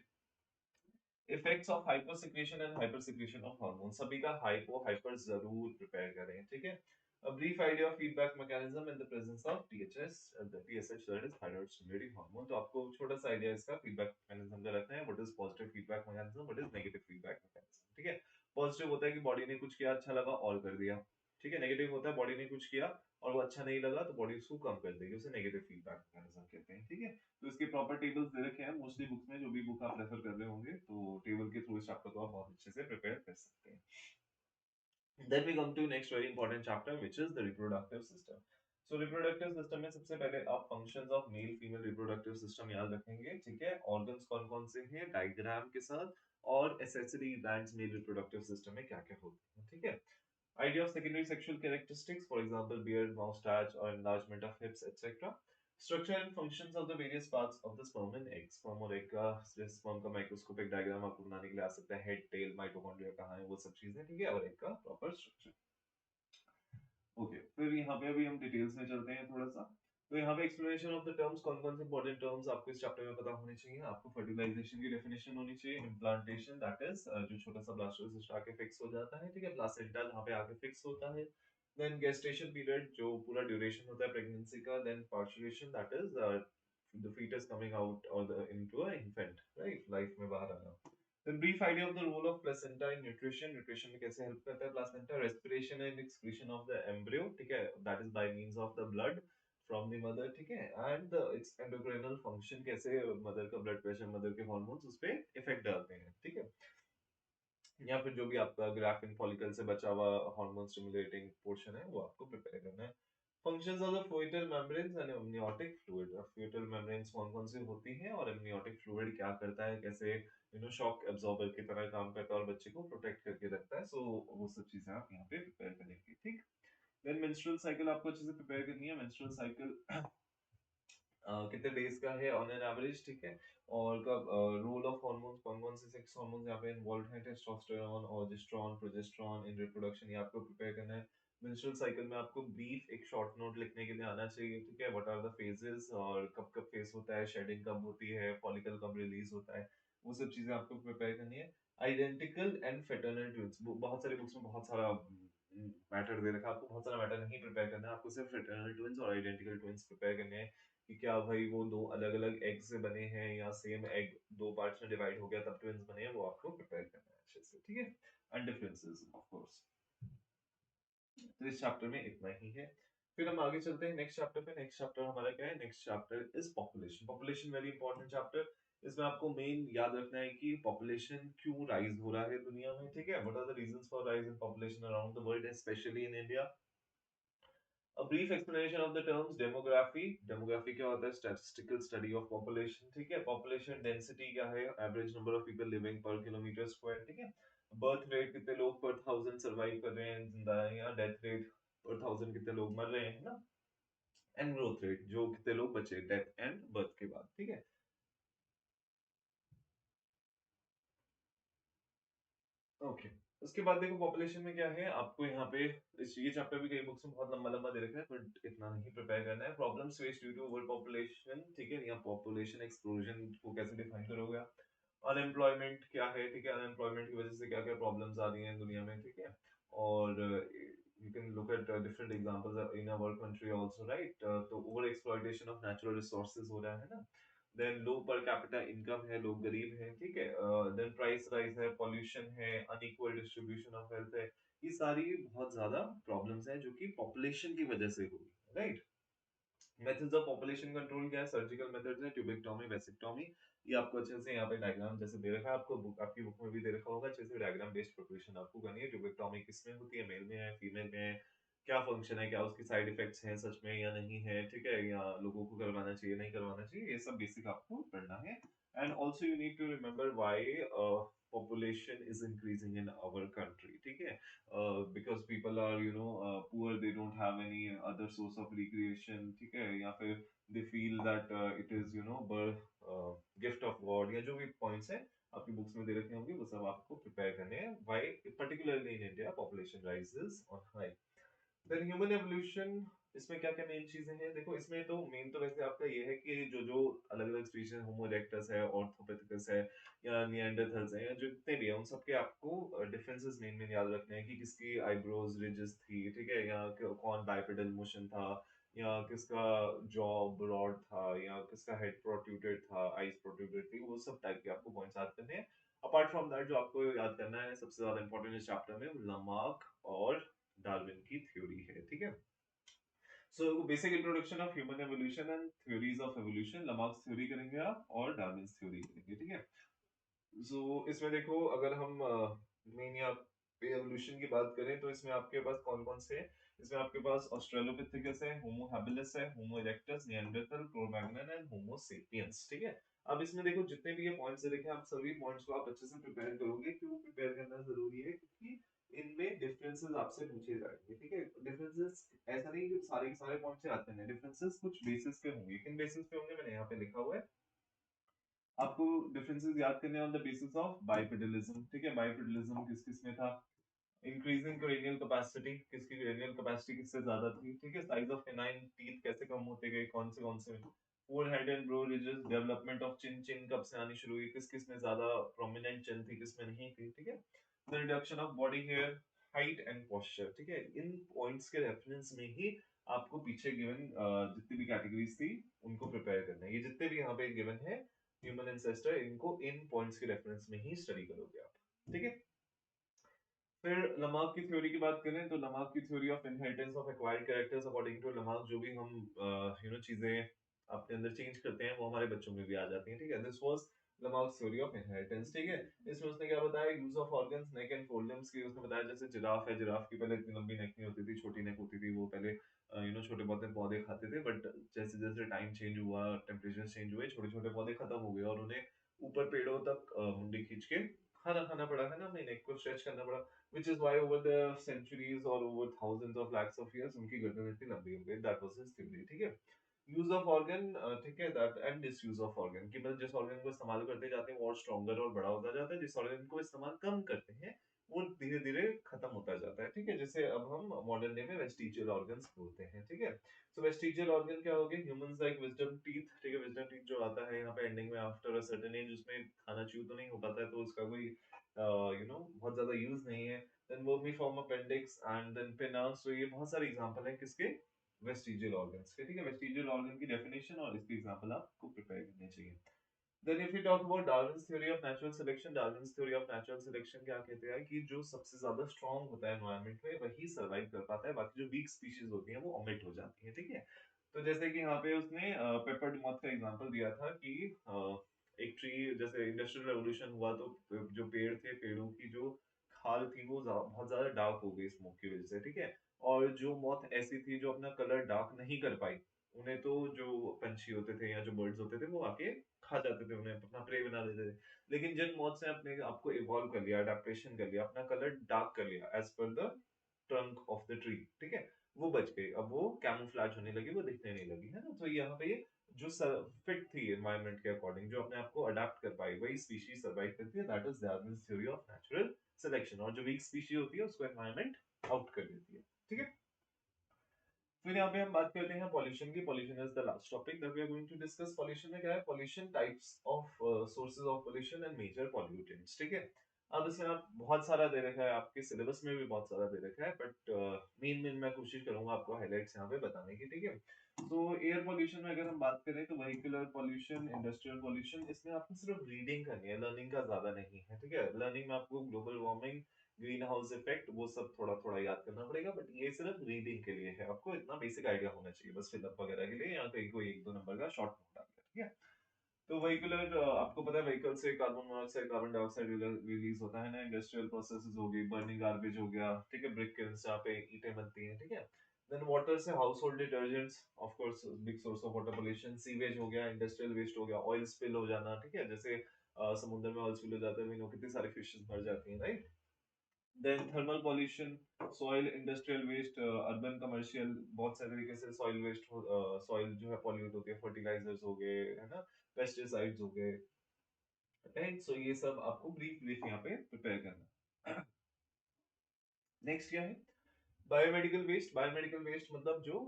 Effects of hyper secretion and hyper secretion of hormone, सभी का हाइपो हाइपर जरूर प्रिपेयर करें, ठीक है। A brief idea of feedback mechanism in the presence of THS, the TSH, that is thyroid stimulating hormone। तो आपको छोटा सा आइडिया इसका फीडबैक मैकेनिज्म का रखना है, what is positive feedback mechanism, what is negative feedback mechanism, ठीक है। पॉजिटिव होता है कि बॉडी ने कुछ किया, अच्छा लगा और कर दिया, ठीक है। नेगेटिव होता है बॉडी ने कुछ किया और वो अच्छा नहीं लगा तो बॉडी उसको कम कर देगी, उसे नेगेटिव फीडबैक मैकेनिज्म कहते हैं, ठीक है। तो इसके प्रॉपर टेबल्स दे रखे हैं मोस्टली बुक्स में, जो भी बुक आप रेफर कर रहे होंगे तो टेबल के थ्रू इस चैप्टर को आप बहुत अच्छे से प्रिपेयर कर सकते हैं। Then we come to next very important chapter which is the reproductive system. So reproductive system में सबसे पहले आप functions of male female reproductive system याद रखेंगे, ठीक है, organs कौन कौन से हैं डायग्राम के साथ, और accessory glands male reproductive system में क्या क्या होते हैं, ठीक है। Idea of secondary sexual characteristics, for example, beard, moustache, or enlargement of hips, etc. Structure and functions of the various parts of the sperm and egg. Sperm और egg का sperm का microscopic diagram आपको बनाने के लिए आ सकता है, head, tail, mitochondria कहाँ है, वो सब चीजें, ठीक है, और egg का proper structure। ओके, फिर यहाँ पे अभी हम डिटेल्स में चलते हैं थोड़ा सा। तो यहाँ पे एक्सप्लेनेशन ऑफ द टर्म्स, कौन कौन से इंपॉर्टेंट टर्म्स आपको इस चैप्टर में पता होने चाहिए, आपको फर्टिलाइजेशन की डेफिनेशन होनी चाहिए, इम्प्लांटेशन दैट इज जो छोटा सा ब्लास्टोसिस्ट आके फिक्स हो जाता है, ठीक है, प्लासेंटा जहाँ पे आके फिक्स होता है, देन गेस्टेशन पीरियड जो पूरा ड्यूरेशन होता है प्रेगनेंसी का, then parturition that is the foetus coming out और the into a infant, right, life में बाहर आना। Then brief idea of the role of placenta in nutrition, nutrition में कैसे help करता है placenta, respiration and excretion of the embryo, ठीक है, that is by means of the blood from the mother, ठीक है, and its endocrinal function, कैसे mother का blood pressure, mother के hormones उस पे effect डालते हैं, ठीक है, या फिर जो भी आपका ग्राफिन फॉलिकल से बचा हुआ हार्मोन स्टिमुलेटिंग पोर्शन है वो आपको प्रिपेयर करना है। Functions of the fluidal membranes and amniotic fluid, fluidal membranes कौन कौन सी होती हैं और amniotic फ्लूइड क्या करता है, कैसे शॉक एब्जॉर्बर की तरह काम करता है और बच्चे को प्रोटेक्ट करके रखता है, सो वो सब चीजें आप यहाँ पे प्रिपेयर करेंगे, ठीक। देन मेंस्ट्रुअल साइकिल आपको अच्छे से प्रिपेयर करनी है, मेंस्ट्रुअल साइकिल कितने डेज का है ऑन एन एवरेज, ठीक है। और कब रोल ऑफ हार्मोन्स, कौन कौन से सेक्स हार्मोन्स यहाँ पे इन्वॉल्व हैं, टेस्टोस्टेरोन, प्रोजेस्टेरॉन, प्रोजेस्टेरॉन इन रिप्रोडक्शन, ये आपको प्रिपेयर करना है। मेंस्ट्रुअल साइकिल में आपको ब्रीफ एक शॉर्ट नोट लिखने के लिए आना चाहिए, ठीक है। व्हाट आर द फेजेस, और कब कब फेज होता है, शेडिंग कब होती है, फॉलिकल कब रिलीज होता है, वो सब चीजें आपको प्रिपेयर करनी है। आइडेंटिकल एंड फेटर्नल ट्विंस, बहुत सारे बुक्स में बहुत सारा मैटर दे रखा है, आपको बहुत सारा मैटर नहीं प्रिपेयर करना है, आपको सिर्फ फेटर्नल ट्विंस और आइडेंटिकल ट्विंस प्रिपेयर करने हैं कि क्या भाई वो दो अलग अलग एग से बने हैं या सेम एग दो पार्ट्स में डिवाइड हो गया तब ट्विंस बने हैं, वो आपको प्रिपेयर करना है अच्छे से, ठीक है। And differences of course. तो इस चैप्टर में इतना ही है। फिर हम आगे चलते हैं नेक्स्ट चैप्टर पे। नेक्स्ट चैप्टर हमारा क्या है, next chapter is population. Population very important chapter. इसमें आपको मेन याद रखना है कि पॉपुलेशन क्यों राइज हो रहा है दुनिया में, ठीक है। What are the reasons for rise in population around the world, specially in India. A brief explanation of the terms demography। demography क्या होता है, statistical study of population, ठीक है। population density क्या है, average number of people living per kilometer square, ठीक है। birth rate कितने लोग per thousand survive कर रहे हैं जिंदा हैं, या death rate per thousand कितने लोग मर रहे हैं ना। and growth rate, जो कितने लोग बचे death and birth के बाद, ठीक है। ओके। उसके बाद देखो पॉपुलेशन में क्या है, आपको यहाँ पे इस ये चैप्टर भी कई बुक्स में बहुत लंबा लंबा दे रखा है, बट इतना नहीं प्रिपेयर करना है। Problems face due to over population, ठीक है। यहाँ पॉपुलेशन एक्सप्लोजन को कैसे डिफाइन करोगे आप। अनएम्प्लॉयमेंट क्या है, ठीक है। अनएम्प्लॉयमेंट की वजह से क्या क्या प्रॉब्लम्स आ रही हैं दुनिया में, ठीक है। और you can look at different examples in our country also, right. तो over exploitation of natural resources हो रहा है ना। Then low per capita income है, लोग गरीब हैं, ठीक है। देन प्राइस राइज है, पॉल्यूशन है, अनइक्वल डिस्ट्रीब्यूशन ऑफ वेल्थ है। ये सारी बहुत ज्यादा प्रॉब्लम्स हैं जो कि पॉपुलेशन की वजह से हुई, right. Methods of population control क्या है, सर्जिकल मेथड्स है, ट्यूबेक्टोमी, वेसिक्टोमी। ये आपको अच्छे से यहाँ पे डायग्राम जैसे दे रखा है, आपको बुक आपकी बुक में भी दे रखा होगा, अच्छे से डायग्राम बेस्ड प्रिपरेशन आपको करनी है। ट्यूबेक्टोमी किसमें होती है, मेल में है, फीमेल में है, क्या फंक्शन है, क्या उसकी साइड इफेक्ट्स हैं सच में या नहीं है, ठीक है। या लोगों को करवाना चाहिए नहीं करवाना चाहिए, ये सब बेसिक आपको पढ़ना है। And also you need to remember why population is increasing in our country, ठीक है। because people are poor, they don't have any other source of recreation, ठीक है। या फिर they feel that it is birth gift of God, या जो भी points है आपकी बुक्स में दे रखे होंगे वो सब आपको प्रिपेयर करने हैं। why particularly in India population rises on high। Then human evolution, इसमें क्या क्या मेन चीजें हैं, देखो इसमें तो मेन तो वैसे आपका ये है कि जो जो अलग अलग स्पीशीज, होमो इरेक्टस है, ऑर्थोपेथिकस है, या निएंडरथल्स है, या जो जितने भी है उन सबके आपको डिफरेंसेस मेन मेन याद रखने हैं कि किसकी आईब्रोज रिजेस थी, ठीक है। या कौन बाइपेडल मोशन था, या किसका जॉ ब्रॉड था, या किसका हेड प्रोट्रूडेड था, आईज प्रोट्रूडेड थी, वो सब टाइप के आपको पॉइंट्स याद करने हैं। अपार्ट फ्रॉम दैट जो आपको याद करना है सबसे ज्यादा इंपॉर्टेंट इस चैप्टर में, लामार्क और डार्विन की थ्योरी है, ठीक है। So basic introduction of human evolution and theories of evolution, Lamarck's theory करेंगे आप और डार्विन्स थ्योरी करेंगे, ठीक है। सो इसमें देखो अगर हम मेन यहाँ पे एवोल्यूशन की बात करें तो इसमें आपके पास कौन कौन से हैं। इसमें आपके पास ऑस्ट्रेलोपिथेकस है, होमो हैबिलिस है, Homo erectus, Neanderthal, Cro-Magnon and Homo sapiens, ठीक है। अब इसमें देखो जितने भी ये पॉइंट्स देखे आप सभी पॉइंट्स को आप अच्छे से प्रिपेयर करोगे। क्यों प्रिपेयर करना जरूरी है, क्योंकि इनमें डिफरेंसेस आपसे पूछे जाएंगे, ठीक है। डिफरेंसेस ऐसा नहीं कि सारे के सारे पॉइंट्स से आते हैं, डिफरेंसेस कुछ बेसिस पे होंगे। किन बेसिस पे होंगे मैंने यहाँ पे लिखा हुआ है, आपको डिफरेंसेस याद करने ऑन द बेसिस ऑफ बाइपेडलिज्म, ठीक है। बाइपेडलिज्म किस किस में था, इंक्रीजिंग क्रेनियल कैपेसिटी, किसकी क्रेनियल कैपेसिटी किससे ज्यादा थी, ठीक है। साइज ऑफ कैनाइन टीथ कैसे कम होते गए, कौन से forehead and brow ridges, development of chin, chin कब से आनी शुरू हुई, किस किस में ज्यादा प्रोमिनेंट चिन थी, किस में नहीं थी, ठीक है। The reduction of body hair, height and posture, ठीक है। इन पॉइंट्स के रेफरेंस में ही आपको पीछे गिवन जितनी भी कैटेगरीज थी उनको प्रिपेयर करना है। ये जितने भी यहाँ पे गिवन है ह्यूमन एंसेस्टर, इनको इन पॉइंट्स के रेफरेंस में ही स्टडी करोगे आप, ठीक है। फिर लमार्क की थ्योरी की बात करें तो लमार्क की theory of inheritance of acquired characters, according to Lamarck जो भी हम चीजें अपने अंदर चेंज करते हैं वो हमारे बच्चों में भी आ जाती हैं, ठीक है। This was Lamarck's theory of inheritance, ठीक है। इसमें उसने क्या बताया, use of organs, neck and forelimbs की उसने बताया। जैसे जिराफ है, जिराफ की पहले इतनी लंबी नेक नहीं होती थी, छोटी नेक होती थी, वो पहले छोटे पौधे पौधे खाते थे, बट जैसे जैसे टाइम चेंज हुआ, टेम्परेचर चेंज हुए, छोटे छोटे पौधे खत्म हो गए और उन्हें ऊपर पेड़ों तक मुंडी खींच के खाना खाना पड़ा, है ना, अपनी नेक को स्ट्रेच करना पड़ा। which is why over the centuries or over thousands of lakhs of years उनकी गर्दन इतनी लंबी हो गई। That was his theory, ठीक है। यूज ऑफ ऑर्गन, ठीक है, that and disuse of organ, कि मतलब जिस ऑर्गन को इस्तेमाल करते जाते हैं वो और स्ट्रॉन्गर और बड़ा होता जाता है, जिस ऑर्गन को इस्तेमाल कम करते हैं वो धीरे धीरे खत्म होता जाता है, ठीक है, जैसे अब हम मॉडर्न डे में वेस्टिजियल ऑर्गन्स बोलते हैं, ठीक है। तो वेस्टिजियल ऑर्गन क्या हो गए, ह्यूमंस लाइक विजडम टीथ, ठीक है, विजडम टीथ जो आता है यहाँ पे एंडिंग में आफ्टर अ सर्टेन एज, उसमें खाना च्यू तो नहीं हो पाता है, तो उसका कोई बहुत ज्यादा यूज नहीं है। Then vermiform appendix and then pinnas, तो ये बहुत सारे एग्जांपल हैं किसके, वेस्टिजियल ऑर्गन्स के, ठीक है। वेस्टिजियल ऑर्गन की डेफिनेशन और इसके एग्जांपल आपको प्रिपेयर करने चाहिए। Then if we talk about Darwin's theory of natural selection, Darwin's theory of natural selection क्या कहते हैं कि जो सबसे ज्यादा स्ट्रॉन्ग होता है एनवायरनमेंट में वही सर्वाइव कर पाता है, बाकी जो वीक स्पीशीज होती हैं वो ओमिट हो जाती हैं, ठीक है। तो जैसे कि यहाँ पे उसने पेपर्ड मॉथ का एग्जांपल दिया था कि एक ट्री, जैसे इंडस्ट्रियल रेवोल्यूशन हुआ तो जो पेड़ थे, पेड़ों की जो खाल थी वो बहुत ज्यादा डार्क हो गई स्मोक की वजह से, ठीक है। और जो मॉथ ऐसी थी जो अपना कलर डार्क नहीं कर पाई, उन्हें तो जो पंछी होते थे या जो बर्ड्स होते थे वो आके खा जाते थे, उन्हें अपना प्रे बना लेते थे। लेकिन जिन मौत से अपने आप को इवॉल्व कर लिया, अडेप्टेशन कर लिया, अपना कलर डार्क कर लिया as per the trunk of the tree, ठीक है, वो बच गई, अब वो कैमोफ्लेज होने लगी, वो दिखने नहीं लगी, है ना। तो यहाँ पे जो फिट थी एनवायरनमेंट के अकॉर्डिंग, जो अपने आप को अडेप्ट कर पाई, वही स्पीशीज सर्वाइव करती है, that is Darwin's theory of natural selection. और जो वीक स्पीशीज होती है उसको एनवायरनमेंट आउट कर देती है, ठीक है। फिर यहाँ पे हम बात करते हैं पॉल्यूशन की। Pollution is the last topic that we are going to discuss. Pollution में क्या है, pollution types of sources of pollution and major pollutants, ठीक है। अब इसमें आप बहुत सारा दे रखा है, आपके सिलेबस में भी बहुत सारा दे रखा है, बट मेन मेन मैं कोशिश करूंगा आपको हाइलाइट्स यहाँ पे बताने की, ठीक है। तो एयर पॉल्यूशन में अगर हम बात करें तो व्हीकुलर पॉल्यूशन, इंडस्ट्रियल पॉल्यूशन, इसमें आपको सिर्फ रीडिंग करनी है, लर्निंग का ज्यादा नहीं है, ठीक है। लर्निंग में आपको global warming, green house effect, वो सब थोड़ा थोड़ा याद करना पड़ेगा, बट ये सिर्फ रीडिंग के लिए है, आपको इतना बेसिक आइडिया होना चाहिए बस फिलअप वगैरह के लिए, या कहीं कोई एक दो नंबर का शॉर्ट नोट आ गया, ठीक है। तो व्हीकुलर, आपको पता है व्हीकल से carbon monoxide, carbon dioxide release होता है ना। इंडस्ट्रियल प्रोसेसेस हो गई, बर्निंग गार्बेज हो गया, ठीक है, ब्रिक किल्न्स जहाँ पे ईंटें बनती हैं, ठीक है। देन वाटर से house hold detergents, of course big source of water pollution. Sewage हो गया, इंडस्ट्रियल वेस्ट हो गया, ऑयल स्पिल हो जाना, ठीक है, जैसे समुद्र में ऑयल स्पिल हो जाता है, कितनी सारी फिशेस मर जाती हैं, right. Then thermal pollution, soil, industrial waste, urban commercial, बहुत सारे तरीके से सॉइल वेस्ट, सॉइल जो है पॉल्यूट होती है, फर्टिलाइजर्स हो गए, है ना, पेस्टिसाइड्स हो गए, राइट। सो ये सब आपको ब्रीफ ब्रीफ यहाँ पे प्रिपेयर करना। नेक्स्ट क्या है, बायोमेडिकल वेस्ट। बायोमेडिकल वेस्ट मतलब जो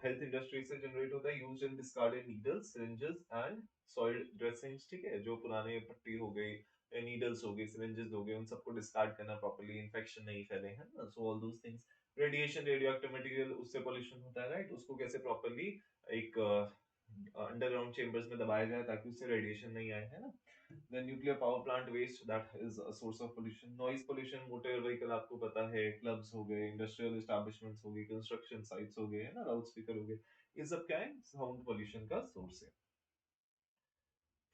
हेल्थ इंडस्ट्री से जनरेट होता है, used in discarded needles, syringes and soil dressings, ठीक है, जो पुराने पट्टी हो गई, नीडल्स हो गई, सिरिंजेस हो गए, उन सबको डिस्कार्ड करना प्रॉपर्ली, इन्फेक्शन नहीं फैले, है ना। So all those things. Radiation, radio active material, उससे पोल्यूशन होता है, राइट। उसको कैसे प्रॉपर्ली एक अंडरग्राउंड चेम्बर्स में दबाया जाए ताकि उससे रेडिएशन नहीं आए, है ना। Then nuclear power plant waste, that is a source of pollution. Noise pollution, motor vehicle आपको पता है, क्लब्स हो गए, इंडस्ट्रियल एस्टेब्लिशमेंट्स हो गई, कंस्ट्रक्शन साइट्स हो गए, है ना, लाउड स्पीकर हो गए, ये सब क्या है, साउंड पोल्यूशन का सोर्स है।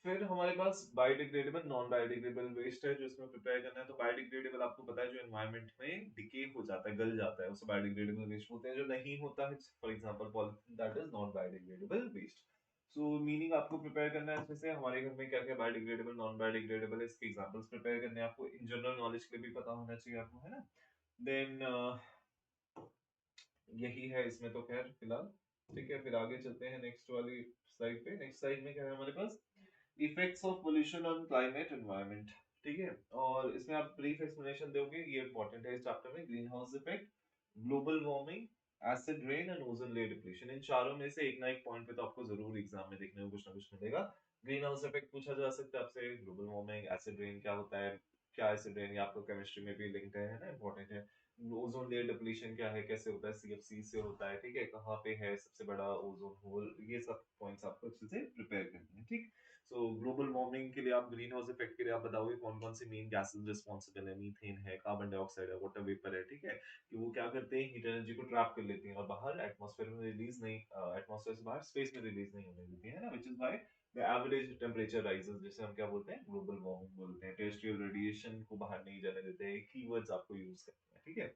फिर हमारे पास बायोडिग्रेडेबल, नॉन बायोडिग्रेडेबल वेस्ट है जो इसमें प्रिपेयर करना है। तो बायोडिग्रेडेबल आपको पता है जो एनवायरनमेंट में डिके हो जाता है, गल जाता है, उसे बायोडिग्रेडेबल वेस्ट बोलते हैं। जो नहीं होता है, for example polythene, that is non biodegradable waste. So meaning आपको प्रिपेयर करना है इसमें से हमारे घर में क्या क्या बायोडिग्रेडेबल, नॉन बायोडिग्रेडेबल है, इसके एग्जांपल्स प्रिपेयर करने हैं आपको, इन जनरल नॉलेज के लिए भी पता होना चाहिए आपको, है ना। देन यही है इसमें तो खैर फिलहाल, ठीक है। फिर आगे चलते हैं नेक्स्ट वाली स्लाइड पे। नेक्स्ट स्लाइड में क्या है हमारे पास, effects of pollution on climate environment, ठीक है। और इसमें आप ब्रीफ एक्सप्लेनेशन दोगे, ये इंपॉर्टेंट है इस चैप्टर में। Greenhouse effect, global warming, acid rain and ozone layer depletion, इन चारों में से एक ना एक पॉइंट पे तो आपको जरूर एग्जाम में देखने को कुछ ना कुछ मिलेगा। ग्रीन हाउस इफेक्ट पूछा जा सकता है आपसे, ग्लोबल वार्मिंग, एसिड रेन क्या होता है, क्या एसिड रेन, ये आपको केमिस्ट्री में भी लिंक्ड है ना, इंपॉर्टेंट है। ओजोन लेयर डिप्लीशन क्या है, कैसे होता है, सीएफसी से होता है, ठीक है, कहाँ पे है सबसे बड़ा ओजोन होल, ये सब पॉइंट्स आपको अच्छे से प्रिपेयर करने हैं, ठीक। सो ग्लोबल वार्मिंग के लिए आप, ग्रीन हाउस इफेक्ट के लिए आप बताओगे कौन कौन सी मेन गैसेस रिस्पॉन्सिबल है। मीथेन है, कार्बन डाइऑक्साइड है, वाटर वेपर है, ठीक है, कि वो क्या करते हैं, हीट एनर्जी को ट्रैप कर लेती हैं और बाहर एटमॉस्फेयर में रिलीज नहीं, एटमॉस्फेयर से बाहर स्पेस में रिलीज नहीं होने देती है ना, which is why the average temperature rises, जिसे हम क्या बोलते हैं, ग्लोबल वार्मिंग बोलते हैं। टेरेस्ट्रियल रेडिएशन को बाहर नहीं जाने देते हैं, कीवर्ड्स आपको यूज करते हैं, ठीक है।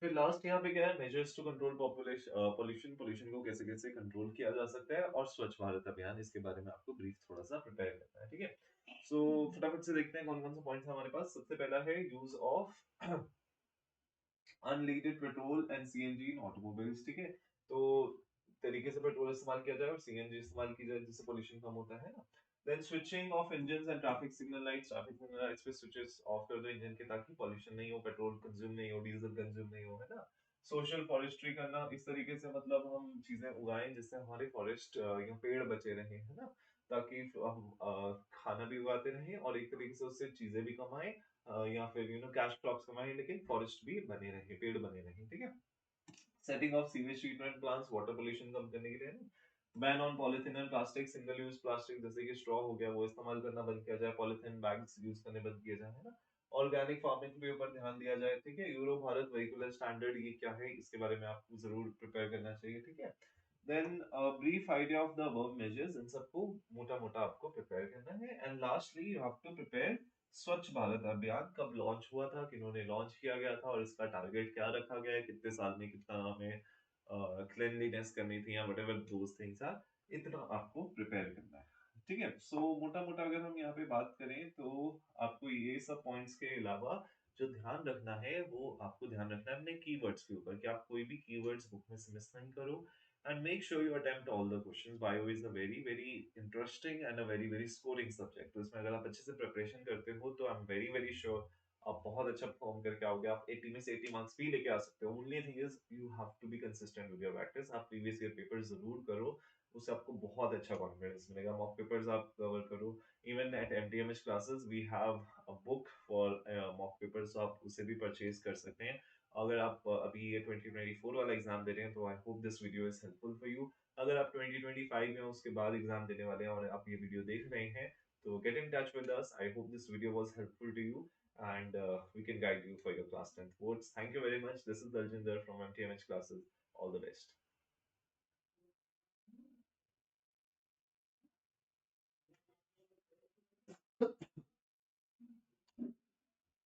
फिर लास्ट यहाँ पे क्या है, measures to control population pollution, pollution को कैसे कैसे कंट्रोल किया जा सकता है, और स्वच्छ भारत अभियान, इसके बारे में आपको ब्रीफ थोड़ा सा प्रिपेयर करना है, ठीक है। सो फटाफट से देखते हैं कौन कौन सा पॉइंट्स हमारे पास। सबसे पहला है use of unleaded petrol and CNG in automobiles, ठीक है। तो तरीके तरीके से पेट्रोल इस्तेमाल किया जाए और सीएनजी इस्तेमाल की जाए जिससे पोल्यूशन कम होता है ना। Then switching off engine and traffic signal lights पे स्विचेस ऑफ कर दो इंजन के, ताकि पॉल्यूशन नहीं हो, पेट्रोल कंज्यूम नहीं हो, डीजल कंज्यूम नहीं हो, है ना। सोशल फॉरेस्ट्री करना, इस तरीके से मतलब हम चीजें उगाएं जिससे हमारे फॉरेस्ट या पेड़ बचे रहे, है ना, ताकि हम खाना भी उगाते रहें और एक तरीके से उससे चीजें भी कमाएं, या फिर कैश क्रॉप्स कमाएं, लेकिन फॉरेस्ट भी बने रहे, पेड़ बने रहे, ठीक है। Setting of sewage treatment plants water pollution कम करने के लिए ना। Ban on polythene and plastic, single use plastic जैसे कि स्ट्रॉ हो गया वो इस्तेमाल करना बंद किया जाए, पॉलिथीन बैग्स यूज करने बंद किए जाए, है ना। ऑर्गेनिक फार्मिंग के ऊपर ध्यान दिया जाए, ठीक है। यूरो भारत वेहिकुलर स्टैंडर्ड ये क्या है, इसके बारे में आपको जरूर प्रिपेयर करना चाहिए, ठीक है। Then brief idea of the above measures, इन सबको मोटा मोटा आपको प्रिपेयर करना है। And lastly you have to prepare Swachh Bharat अभियान कब लॉन्च हुआ था, किन्होंने लॉन्च किया गया था और इसका टारगेट क्या रखा गया है, कितने साल में कितना हमें क्लेanलीनेस करनी थी या व्हाटएवर दोस थिंग्स आर, इतना आपको प्रिपेयर करना है, ठीक है। सो मोटा मोटा अगर हम यहाँ पे बात करें तो आपको ये सब पॉइंट्स के अलावा जो ध्यान रखना है वो आपको ध्यान रखना है अपने कीवर्ड्स के ऊपर, कि आप कोई भी कीवर्ड्स बुक में से मिस नहीं करो। And make sure you attempt all the questions. Bio is a very very interesting and a very very scoring subject, तो इसमें अगर आप अच्छे से प्रिपरेशन करते हो तो I am very very sure आप बहुत अच्छा परफॉर्म करके आओगे, आप 80 में से 80 मार्क्स भी लेके आ सकते हो। Only thing is you have to be consistent with your practice, आप प्रीवियस ईयर पेपर जरूर करो, उससे आपको बहुत अच्छा कॉन्फिडेंस मिलेगा। मॉक पेपर्स आप कवर करो, even at MTMH classes we have a book for mock papers, तो आप उसे भी परचेज कर सकते हैं। अगर आप अभी ये 2024 वाला एग्जाम दे रहे हैं तो I hope this video is helpful for you. अगर आप 2025 या उसके बाद एग्जाम देने वाले हैं और आप ये वीडियो देख रहे हैं तो get in touch with us. I hope this video was helpful to you and we can guide you for your class 10th boards. Thank you very much. This is Daljinder from MTMH classes. All the best.